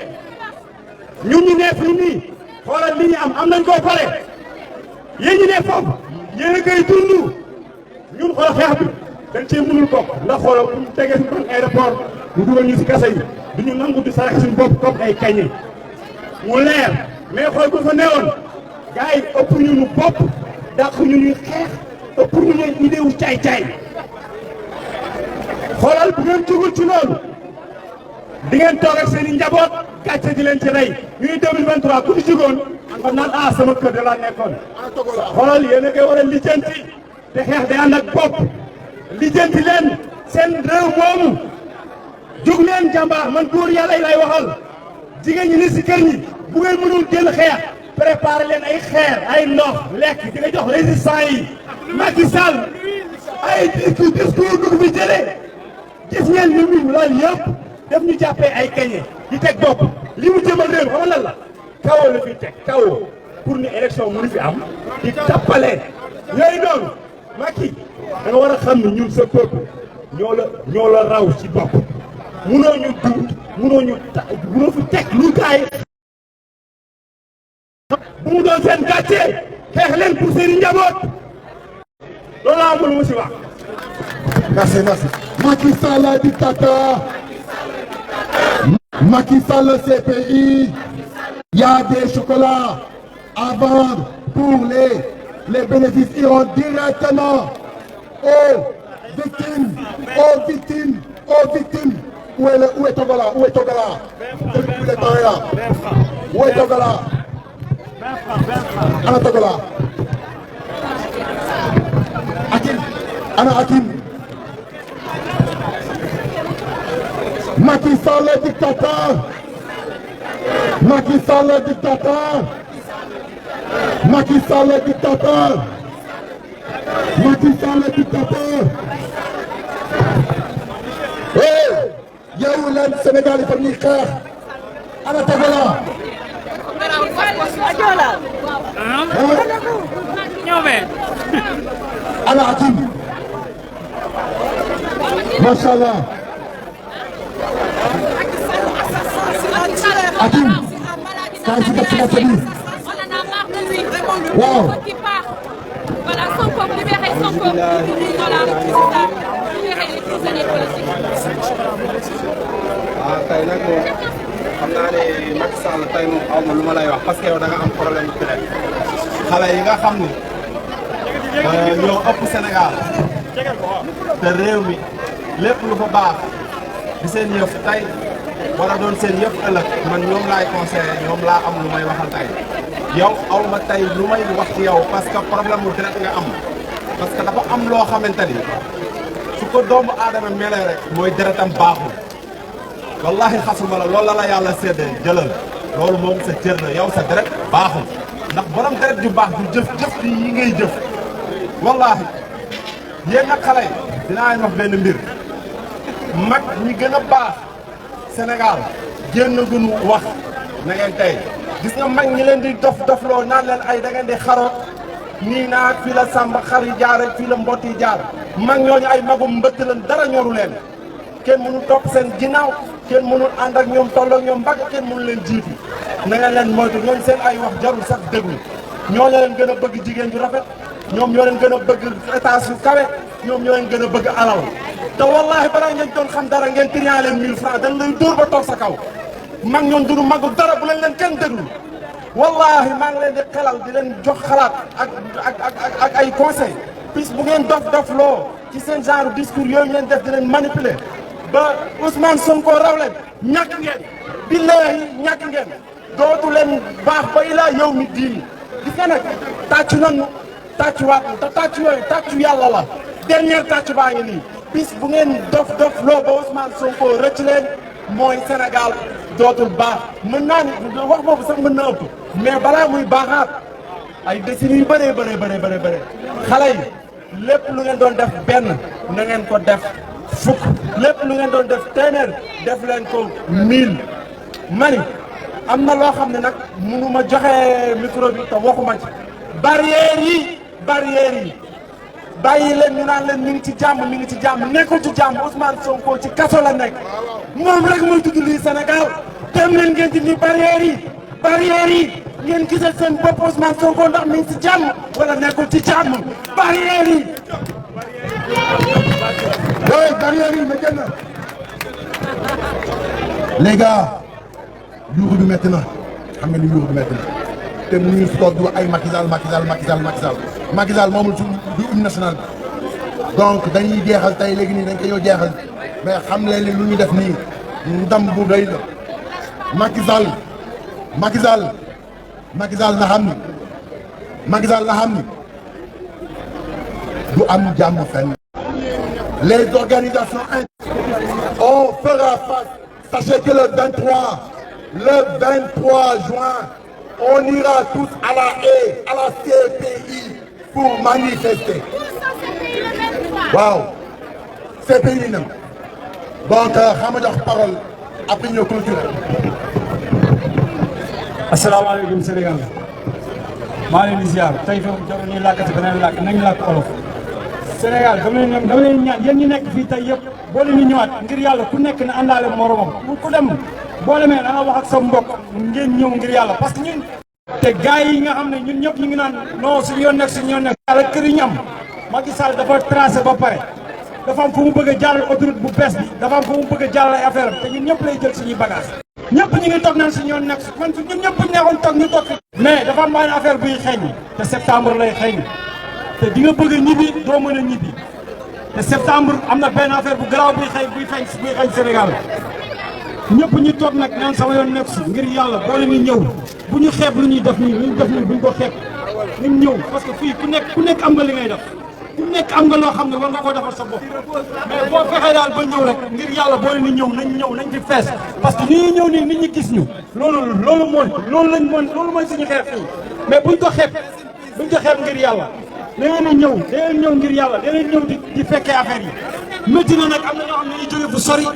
ñun ñu ne fii nii xoolal li ñu am nañ koo pare. yéen ñi ne foofu yéen a koy dund. ñun xoolal xeex bi dañ cee mënul bokk ndax xoolal bu ñu tegee suñu bon aéroport ñu dugal ñu si kasa yi du ñu nangu di sarax suñu bopp comme ay kañe. mu leer mais xool bu fa newoon gars yi ëpp ñu nu bopp dàq ñu ñuy xeex ëpp ñu ñuy idée wu caay-caay xoolal bu ngeen jugul ci loolu di ngeen toog ak seen i njaboot gàcce di leen ci rey ñuy 2023 ku ci jugoon kon naan sama kër de la nekkoon xoolal yéen a koy war a lijjanti te xeex day ànd ak bopp lijjanti leen seen réew moomu jug leen jàmbaar man góor yàlla lay waxal jigéen ñi ni si kër ñi bu ngeen mënul jël xeex préparé leen ay xeer ay ndox lekk di nga jox résistants yi Macky Sall ay discours du fi jëlee gis ngeen ni mu loolu yëpp def ñu jàppee ay kañe di teg bopp li mu jëmal réew xam lan la kawoo la fi teg kawoo pour ni élection mënu fi am di tappalee yooyu noonu Macky da nga war a xam ni ñun sa peuple ñoo la raw ci bopp munoo ñu duut munoo fi teg lu gaay bu mu doon seen gàcce xeex leen pour seen njaboot loolu laa amul mu si wax. Merci. Macky Sall dictateur. Macky Sall CPI. Il y a des chocolats à vendre pour les bénéfices iront directement aux victimes. Où est Togala? Depuis le temps là. Où est Togala? Ana Togala. Hakim. Macky Sall le dictateur. Macky Sall le dictateur. yow leen Sénégal yi fa ñuy xeex ana Togala. ana Hakim. macha allah. Hakim. kaay si dëkk bi. waaw. Voilà, son peuple libéré, son peuple voilà, libéré les prisonniers politiques. Tey nag moom xam naa ne Macky Sall tey moom aw ma lu ma lay wax parce que yow da nga am problème bu traite xale yi nga xam ni ñoo ëpp Sénégal te réew mi lépp lu fa baax di seen yëf tey wala doon seen yëf ëllëg man ñoom laay conseillé ñoom laa am lu may waxal tey. yow aw ma tey lu may wax ci yow parce que problème mu deret nga am parce que dafa am loo xamante ni su ko doomu aadama melee rek mooy deretam baaxul wallahi xasuma la loolu la yàlla séddee jëlal loolu moom sa cër la yow sa deret baaxul ndax borom deret ju baax du jëf yi ngay jëf wallahi yéen nag xale yi dinaa leen wax benn mbir mag ñi gën a baax Sénégal génn gënu wax na ngeen tey gis nga mag ñi leen di dofloo naan leen ay da ngeen di xaroot nii naag fii la sàmba xar yi jaar ak fii la mbott yi jaar mag ñooñu ay magum mbëtt leen dara ñoru leen kenn mënul topp seen ginnaaw kenn mënul ànd ak ñoom toll ak ñoom mbagg kenn mënul leen jiitu na ngeen leen moytu ñooñu seen ay wax jarul sax déglu ñoo leen gën a bëgg jigéen ju rafet ñoom ñoo leen gën a bëgg étage yu kawe ñoom ñoo leen gën a bëgg alal te wallahi balaa ngeen doon xam dara ngeen triant leen 1000 francs dañ lay dóor ba toog sa kaw mag ñoon duñu magu dara bu leen kenn déglu wallahi maa ngi leen di xelal di leen jox xalaat ak ay conseil puisque bu ngeen dof loo ci seen genre discours yooyu ngeen def di leen manipuler ba Ousmane Sonko raw leen ñàkk ngeen billahi ñàkk ngeen dootu leen baax ba ilaa yow mi diini gis nga nag tàccu nañu tàccuwaat te tàccu yooyu tàccu yàlla la dernière tàcc baa ngi nii bis bu ngeen dof loo ba Ousmane Sonko rëcc leen mooy Sénégal dootul baax mën naa ni wax boobu sax mën na ëpp mais balaa muy baaxaat ay décennies yu bëree xale yi lépp lu ngeen doon def benn na ngeen ko def fukk lépp lu ngeen doon def téeméer def leen ko 1000 mani am na loo xam ne nag mënu ma joxe micro bi te waxuma ci barrières yi bàyyi leen ñu naan leen mi ngi ci jàmm nekkul ci jàmm Ousmane Sonko ci kaso la nekk moom rek mooy tudd lii Sénégal dem leen ngeen dindi barrières yi ngeen gisal seen bopp Ousmane Sonko ndax mi ngi ci jàmm wala nekkul ci jàmm barrières yi. oui barrières yi ma génn. les gars yuuxu bi métti na xam nga ni yuuxu bi métti na te mu ngi toog di wax ay Macky Sall moomul ci du hymne national bi donc dañuy jeexal tey léegi nii dañ ko ñëw jeexal mais xam leen ni lu ñu def nii ndam bu rëy la Macky Sall na xam ni du am jàmm fenn. Les organisations on fera face. Sachez que le 23 juin, on ira tous à la haie, à la CPI pour manifester. Waaw CPI nam donc xam nga jox parole après ñu clôturer. asalaamaaleykum Sénégal maa leen di ziar tey fi jarul ñuy làkkati beneen làkk nañu làkk olof. Sénégal dama leen ñaan yéen ñi nekk fii tey yëpp boo leen ñu ñëwaat ngir yàlla ku nekk na àndaale moromam ku dem boo demee da nga wax ak sa mbokk ngeen ñëw ngir yàlla parce que ñun. te gars yi nga xam ne ñun ñëpp ñu ngi naan non suñu yoon nekk yàlla kër yi ñu am Macky Sall dafa tracé ba pare dafa am fu mu bëgg a jàll autoroute bu bees bi dafa am fu mu bëgg a jàll ay affaire am te ñun ñëpp lay jël suñuy bagage ñëpp ñu ngi toog naan suñu yoon nekk man ñun ñëpp bu ñu neexoon toog ñu toog mais dafa am benn affaire buy xeeñ te septembre lay xeeñ te di nga bëgg a ñibbi doo mën a ñibbi te septembre am na benn affaire bu garaaw buy xeeñ Sénégal ñëpp ñu toog nag naan sama yoon nekk si ngir yàlla boo leen di ñëw bu ñu xeeb lu ñuy def nii lu ñu def nii buñ ko xeeb nañ ñëw parce que fii ku nekk am nga li ngay def ku nekk am nga loo xam ne war nga koo defal sa bopp mais boo fexee daal ba ñëw rek ngir yàlla boo leen di ñëw nañ fi fees parce que ni ñuy ñëw nii nit ñi gis ñu loolu mooy suñu xeex fii mais buñ ko xeeb ngir yàlla da ngeen ñëw ngir yàlla da ngeen ñëw di fekkee affaire yi métti na nag am na ñoo xam ne ñuy jóge fu sori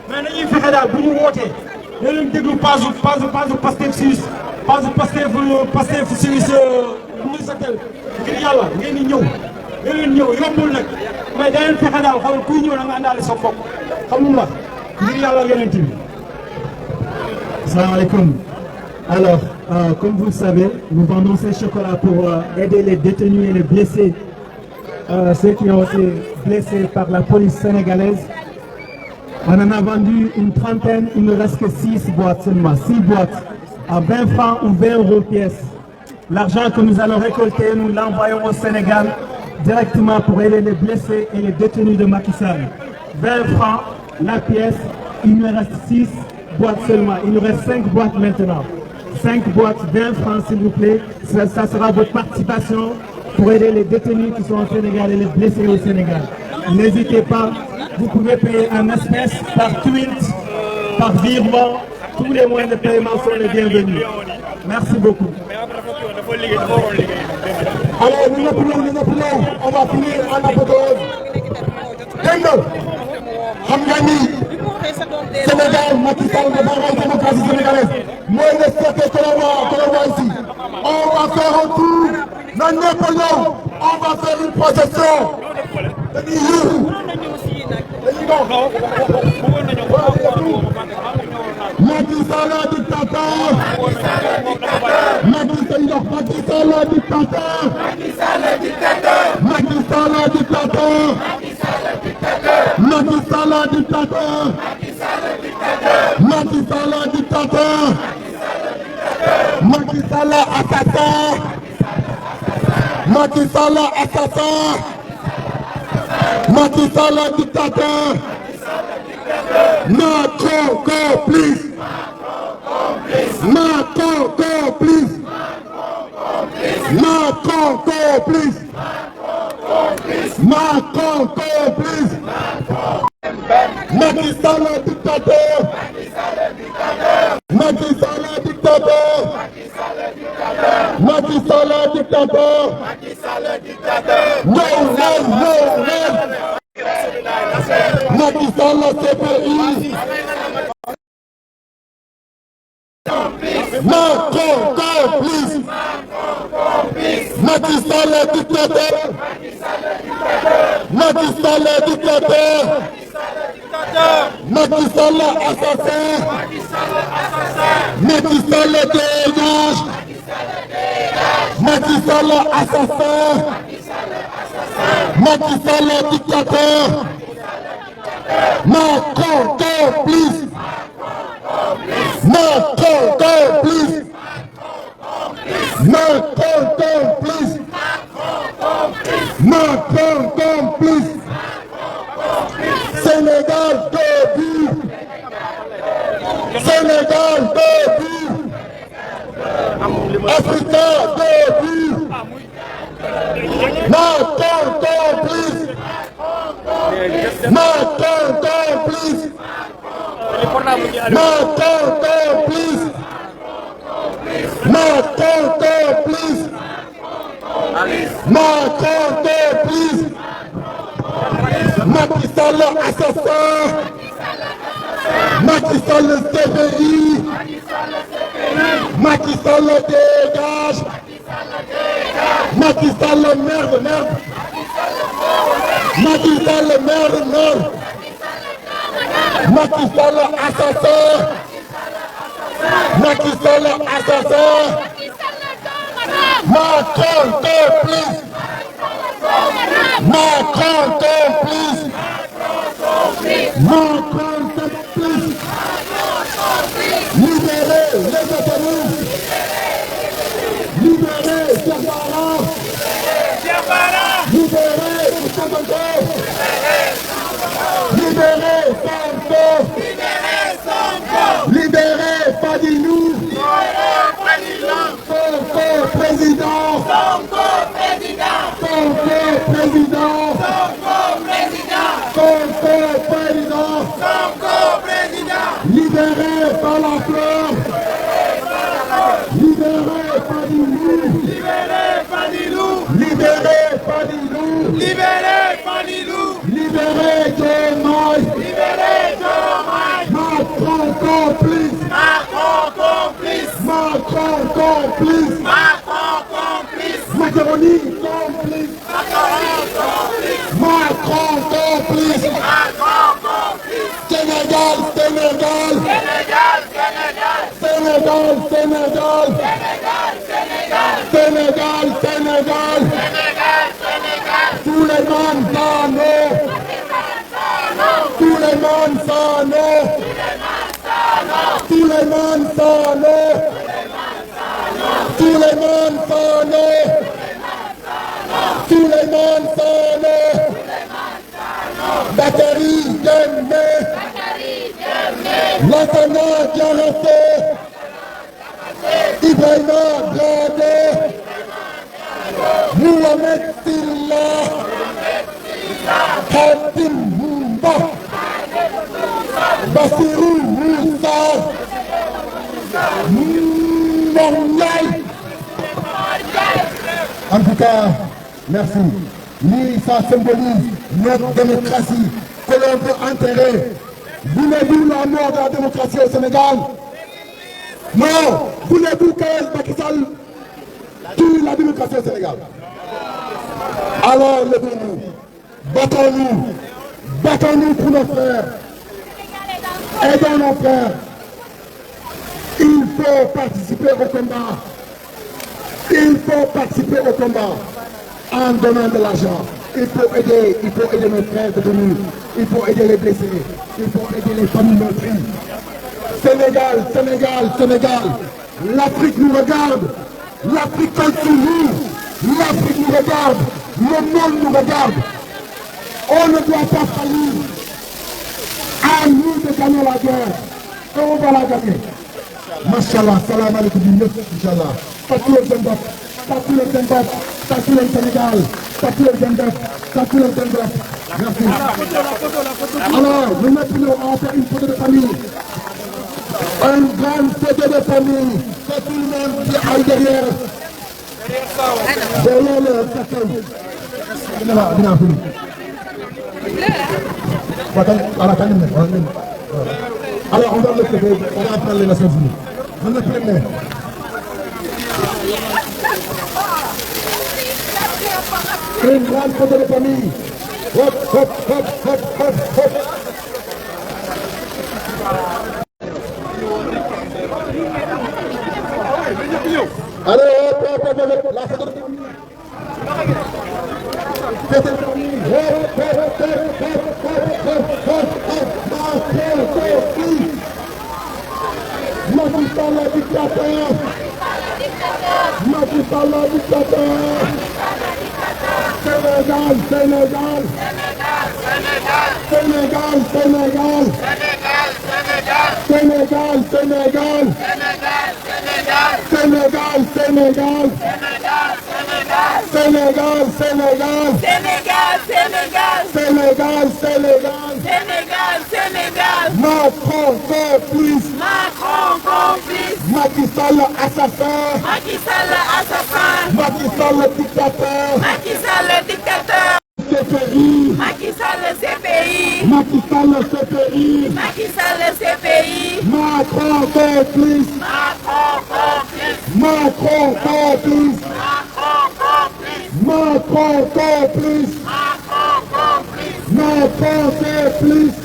mais nañuy fexe daal bu ñu wootee da leen déglu page Pastef Suisse page Pastef Suisse muy satel ngir yàlla ngeen di ñëw da leen ñëw yombul nag mais da leen fexe daal xool kuy ñëw da nga àndaale sa bopp xam nga ngir yàlla yeneen bi. Asalaamaaleykum. Alors, comme vous le savez, nous vendons ces chocolats pour aider les détenus et les blessés, ceux qui ont été blessés par la police sénégalaise. On en a vendu une trentaine, il ne reste que 6 boîtes seulement, 6 boîtes à 20 francs ou 20 € pièce. L'argent que nous allons récolter, nous l'envoyons au Sénégal directement pour aider les blessés et les détenus de Macky Sall. 20 francs la pièce, il nous reste 6 boîtes seulement, il nous reste 5 boîtes maintenant. 5 boîtes, 20 francs s'il vous plaît, ça sera votre participation pour aider les détenus qui sont au Sénégal et les blessés au Sénégal. N'hésitez pas, vous pouvez payer en espèces, par tweet, par virement, tous les moyens de paiement sont les bienvenus. Merci beaucoup. Alors, nous appelons, on va finir en apothéose. Sénégal, Macky Sall, la démocratie sénégalaise. Moi, le secteur que l'on voit ici. On va faire un tour dans Napoléon. On va faire une procession. Macky Sall, le dictateur. Macky Sall, le dictateur. Macky Sall, le dictateur. Macky Sall, le dictateur. Macky Sall, dictateur. Macky Sall, assassin. Macky Sall, assassin. Macky Sall, dictateur. Notre complice. Notre complice. Notre complice. Macron complice. Macky Sall le dictateur. Macky Sall le dictateur. Macky Sall le dictateur. No, no, no, no. Macky Sall le CPI. Macron complice. Macky Sall le dictateur. Macky Sall le dictateur. Macky Sall assassin. Macky Sall dégage. Macky Sall assassin. Macky Sall dictateur. Macron complice. Macron complice. Macron complice. Macron complice. Sénégal debout. Sénégal debout. Africa debout. Macron complice. Macron complice. Macron complice. Macron complice. Macron complice. Macky Sall assassin. Macky Sall CPI. Macky Sall dégage. Macky Sall merde, merde. Macky Sall merde, merde. Macky Sall assassin. Macky Sall assassin. Macron complice. Macron complice. Macron complice. Libérez les détenus. Libérez Diabara. Libérez Ousmane. Libérez Sonko. Libérez Fadilou. Sonko président. Sonko président. Sonko président. Sonko président. Sonko président. Libéré par la fleur. Libéré Fadilou. Libéré Fadilou. Libéré Fadilou. Libéré Fadilou. Libéré Diomaye. Libéré Diomaye. Macron complice. Macron complice. Macron complice. Macron complice. Macronie complice. Macron complice. Macron complice. Macron complice. Sénégal, Sénégal. Sénégal, Sénégal. Sénégal, Sénégal. Sénégal, Sénégal. Tous les monde s'en Tous les monde s'en Tous les monde s'en Tous les monde s'en Tous les monde s'en Bakary Dembé. Lassana Diarraté. Ibrahima Bradé. Mohamed Silla. Khadim Mba. Bassirou Moussa. Mornay. En tout cas, merci. Lui, ça symbolise notre démocratie que l'on peut enterrer. Voulez-vous la mort de la démocratie au Sénégal? Non. Voulez-vous que Macky Sall tue la démocratie au Sénégal? Alors levez-nous, battons-nous, battons-nous pour nos frères, aidons nos frères. Il faut participer au combat. Il faut participer au combat en donnant de l'argent. Il faut aider nos frères détenus. Il faut aider les blessés. Il faut aider les familles meurtries. Sénégal, Sénégal, Sénégal. L'Afrique nous regarde. L'Afrique compte sur nous. L'Afrique nous regarde. Le monde nous regarde. On ne doit pas faillir. À nous de gagner la guerre. Et on va la gagner. Mashallah, salam alaikum, Inch'Allah. Pas tous les Zimbabwe, pas tous les Zimbabwe, pas tous les Sénégal. Merci. Alors, nous maintenant on va faire une photo de famille. Une grande photo de famille. Que tout le monde qui aille derrière. Derrière le cercueil. Alors, on va le faire. On va prendre les Nations Unies. On le fait. Une grande photo de famille. Hop, hop, hop, hop, hop, hop. Allez, hop, hop, hop, hop, la photo de famille. Photo de famille. Hop, hop, hop, hop, hop, hop, hop, Macky Sall le dictateur. Macky Sall le dictateur. Sénégal, Sénégal. Sénégal, Sénégal. Sénégal, Sénégal. Sénégal, Sénégal. Sénégal, Sénégal. Sénégal, Sénégal. Sénégal. Macron complice. Macky Sall assassin. Macky Sall assassin. Macky Sall dictateur. Macky Sall dictateur. CPI. Macky Sall CPI. Macky Sall CPI. Macky Sall CPI. Macron complice. Macron complice. Macron complice. Macron complice.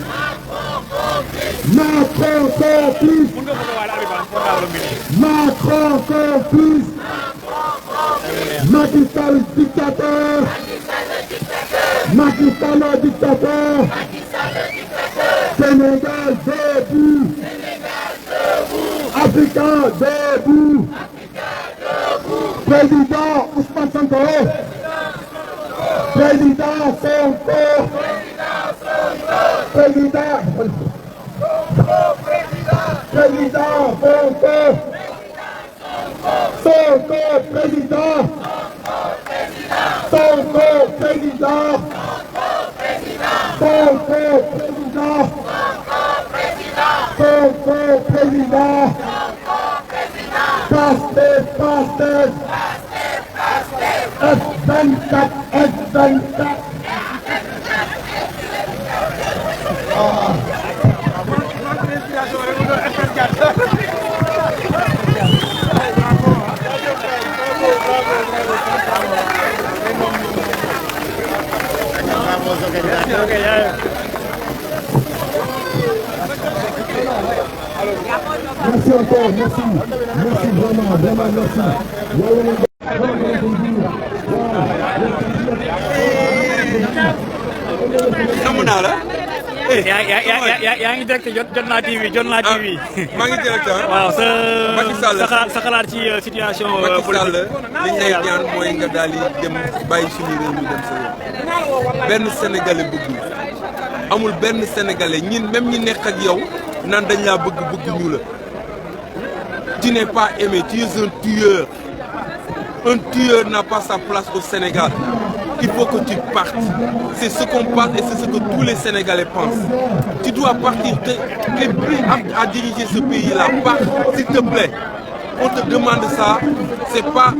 Macron complice. Macron complice. Macky Sall dictateur. Macky Sall dictateur. Sénégal debout. Africa debout. Président Ousmane Sonko. Président Sonko. Président Sonko. Sonko président. Sonko président. Sonko président. Sonko président. Pastef, Pastef. F24, F24. Merci encore, merci. Merci vraiment, vraiment merci. namm naa la. yaa ngi direct Jotna TV Jotna TV. maa ngi direct waaw Macky Sall sa xalaat ci situation. Macky Sall li ñu lay ñaan mooy nga daal di dem bàyyi suñu réew mi dem sa yoon. benn sénégalais bëgg amul benn sénégalais ñin même ñi nekk ak yow naan dañ laa bëgg ñu la. Tu n'es pas aimé, tu es un tueur. Un tueur n'a pas sa place au Sénégal. Il faut que tu partes. C'est ce qu'on pense et c'est ce que tous les Sénégalais pensent. Tu dois partir. Tu es plus apte à diriger ce pays-là. Pars, s'il te plaît. On te demande ça. C'est pas,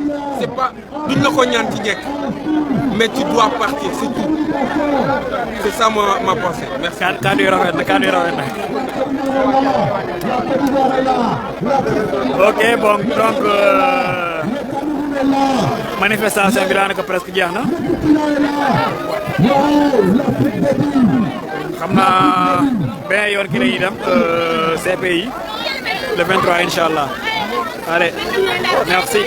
mais tu dois partir, c'est tout. C'est ça ma pensée. Merci. Ok, bon, donc manifestation bi daanaka presque jeex na. xam naa benn yoon ki la ñuy dem CPI le 23 inchallah. Allez, merci.